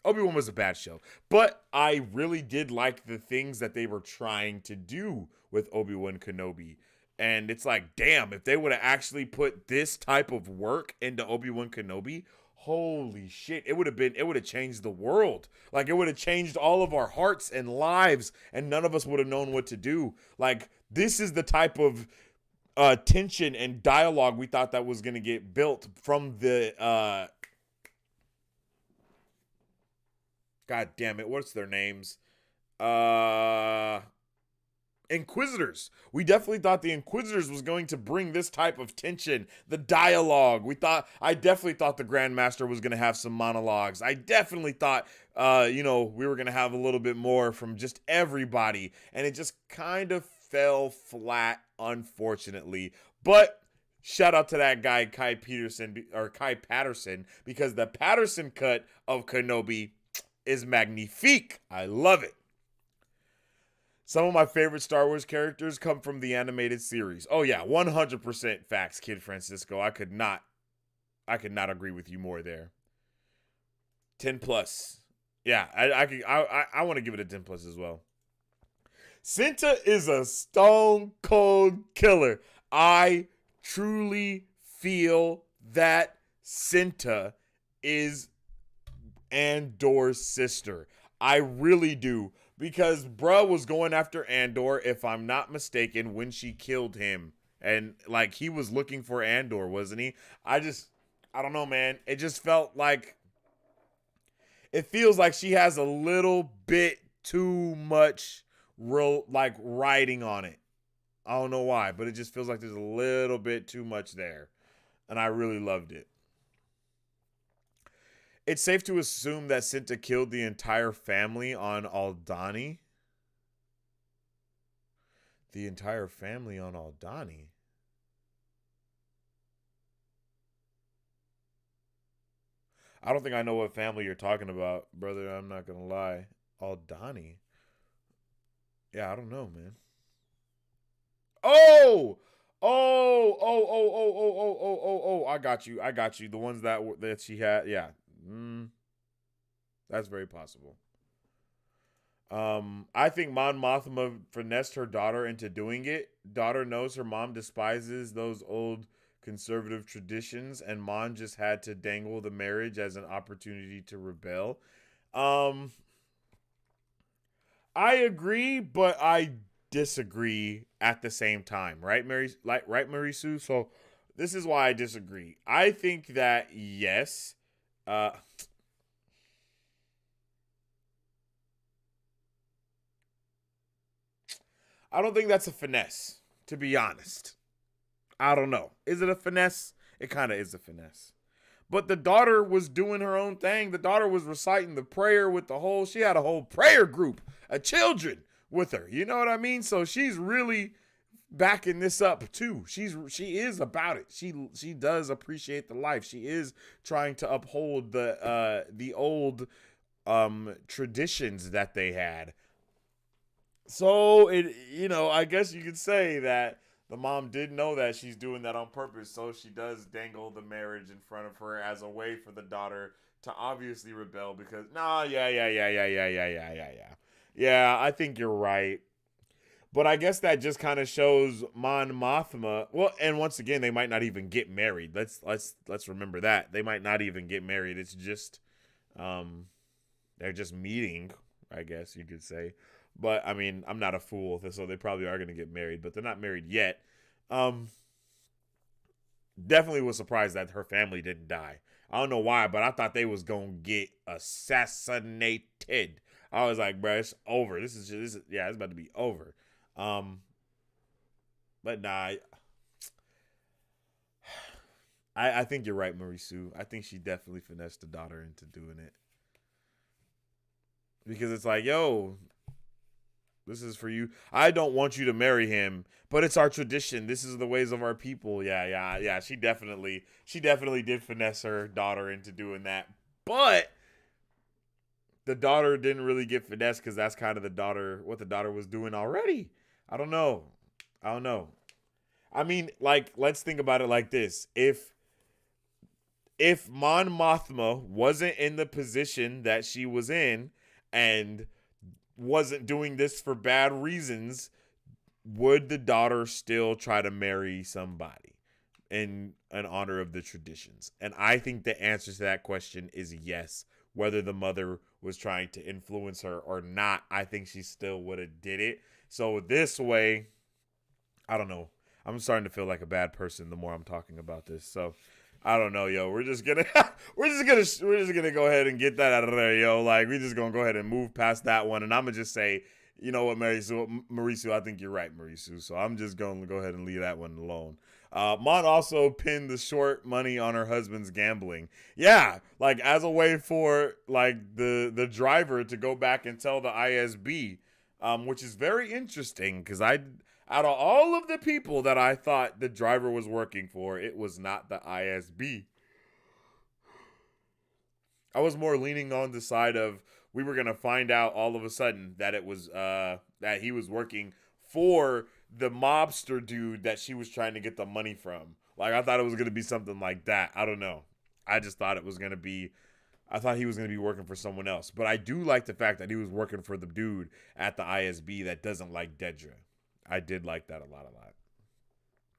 Obi-Wan was a bad show, but I really did like the things that they were trying to do with Obi-Wan Kenobi. And it's like, damn, if they would have actually put this type of work into Obi-Wan Kenobi, holy shit, it would have changed the world. Like, it would have changed all of our hearts and lives, and none of us would have known what to do. Like, this is the type of tension and dialogue we thought that was going to get built from the God damn it, what's their names? Inquisitors. We definitely thought the Inquisitors was going to bring this type of tension, the dialogue. I definitely thought the Grandmaster was going to have some monologues. I definitely thought, we were going to have a little bit more from just everybody. And it just kind of fell flat, unfortunately. But shout out to that guy, Kai Patterson, because the Patterson cut of Kenobi is magnifique. I love it. Some of my favorite Star Wars characters come from the animated series. Oh yeah, 100% facts, Kid Francisco. I could not agree with you more there. 10 plus. Yeah, I want to give it a 10 plus as well. Cinta is a stone cold killer. I truly feel that Cinta is Andor's sister. I really do. Because bruh was going after Andor, if I'm not mistaken, when she killed him. And, like, he was looking for Andor, wasn't he? I don't know, man. It just felt like... It feels like she has a little bit too much writing on it. I don't know why, but it just feels like there's a little bit too much there. And I really loved it. It's safe to assume that Cinta killed the entire family on Aldhani. The entire family on Aldhani? I don't think I know what family you're talking about, brother. I'm not gonna lie. Aldani. Yeah, I don't know, man. Oh, oh. I got you. I got you. The ones that she had. Yeah, that's very possible. I think Mon Mothma finessed her daughter into doing it. Daughter knows her mom despises those old conservative traditions, and Mon just had to dangle the marriage as an opportunity to rebel. Um, I agree, but I disagree at the same time, right, Mary Sue? So this is why I disagree. I think that yes, I don't think that's a finesse, to be honest. I don't know. Is it a finesse? It kind of is a finesse. But the daughter was doing her own thing. The daughter was reciting the prayer with she had a whole prayer group of children with her. You know what I mean? So she's really backing this up too. She is about it. She does appreciate the life. She is trying to uphold the old traditions that they had. So I guess you could say that the mom did know that she's doing that on purpose, so she does dangle the marriage in front of her as a way for the daughter to obviously rebel because yeah, I think you're right. But I guess that just kind of shows Mon Mothma. Well, and once again, they might not even get married. Let's remember that. They might not even get married. It's just they're just meeting, I guess you could say. But I mean, I'm not a fool, so they probably are going to get married, but they're not married yet. Definitely was surprised that her family didn't die. I don't know why, but I thought they was going to get assassinated. I was like, bro, it's over. This is it's about to be over. But nah, I think you're right, Marie Sue. I think she definitely finessed the daughter into doing it. Because it's like, yo, this is for you. I don't want you to marry him, but it's our tradition. This is the ways of our people. Yeah. She definitely did finesse her daughter into doing that. But the daughter didn't really get finessed because that's kind of what the daughter was doing already. I don't know. I mean, like, let's think about it like this. If Mon Mothma wasn't in the position that she was in and wasn't doing this for bad reasons, would the daughter still try to marry somebody in honor of the traditions? And I think the answer to that question is yes. Whether the mother was trying to influence her or not, I think she still would have did it. So this way, I don't know. I'm starting to feel like a bad person the more I'm talking about this. So I don't know, yo. We're just gonna go ahead and get that out of there, yo. Like, we're just gonna go ahead and move past that one, and I'm gonna just say, you know what, Mauricio, I think you're right, Mauricio. So I'm just gonna go ahead and leave that one alone. Mon also pinned the short money on her husband's gambling. Yeah, like as a way for like the driver to go back and tell the ISB, which is very interesting because out of all of the people that I thought the driver was working for, it was not the ISB. I was more leaning on the side of we were going to find out all of a sudden that it was that he was working for the mobster dude that she was trying to get the money from. Like, I thought it was going to be something like that. I don't know. I just thought it was going to be I thought he was going to be working for someone else. But I do like the fact that he was working for the dude at the ISB that doesn't like Dedra. I did like that a lot.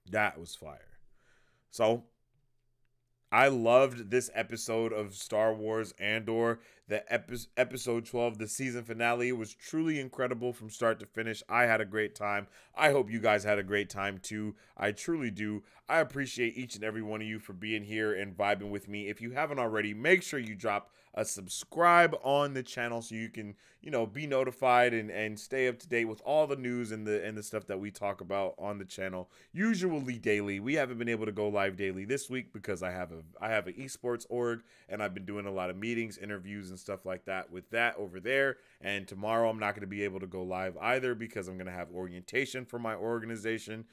That was fire. So, I loved this episode of Star Wars Andor. The episode 12, the season finale, was truly incredible from start to finish. I had a great time. I hope you guys had a great time too. I truly do. I appreciate each and every one of you for being here and vibing with me. If you haven't already, make sure you drop a subscribe on the channel so you can, be notified and stay up to date with all the news and the stuff that we talk about on the channel, usually daily. We haven't been able to go live daily this week because I have an esports org and I've been doing a lot of meetings, interviews, and stuff like that with that over there. And tomorrow I'm not going to be able to go live either because I'm going to have orientation for my organization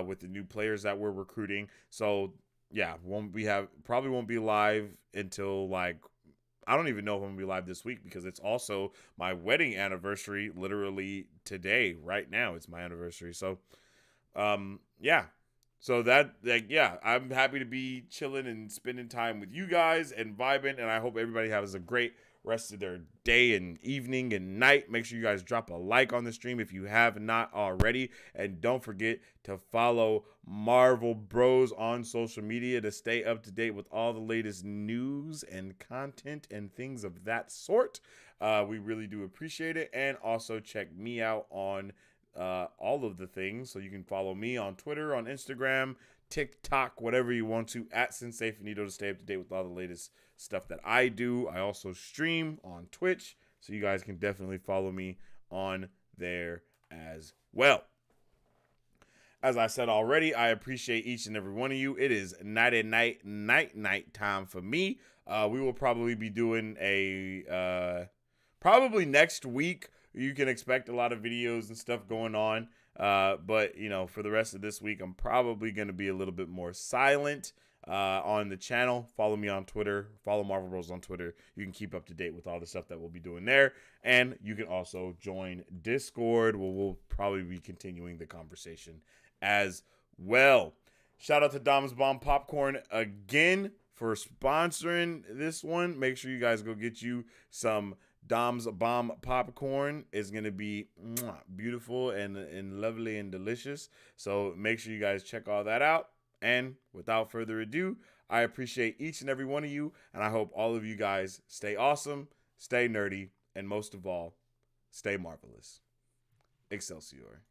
with the new players that we're recruiting. So yeah, probably won't be live until like I don't even know if I'm gonna be live this week because it's also my wedding anniversary. Literally today, right now, it's my anniversary. So, yeah. So I'm happy to be chilling and spending time with you guys and vibing, and I hope everybody has a great rest of their day and evening and night. Make sure you guys drop a like on the stream if you have not already, and don't forget to follow Marvel Bros on social media to stay up to date with all the latest news and content and things of that sort. We really do appreciate it, and also check me out on all of the things. So you can follow me on Twitter, on Instagram, TikTok, whatever you want to, at Sensei Finito, to stay up to date with all the latest stuff that I do. I also stream on Twitch, so you guys can definitely follow me on there as well. As I said already, I appreciate each and every one of you. It is night time for me. We will probably be doing probably next week. You can expect a lot of videos and stuff going on. But, for the rest of this week, I'm probably going to be a little bit more silent on the channel. Follow me on Twitter. Follow Marvel Bros on Twitter. You can keep up to date with all the stuff that we'll be doing there. And you can also join Discord, where we'll probably be continuing the conversation as well. Shout out to Dom's Bomb Popcorn again for sponsoring this one. Make sure you guys go get you some Dom's Bomb popcorn. Is going to be beautiful and lovely and delicious. So make sure you guys check all that out. And without further ado, I appreciate each and every one of you. And I hope all of you guys stay awesome, stay nerdy, and most of all, stay marvelous. Excelsior.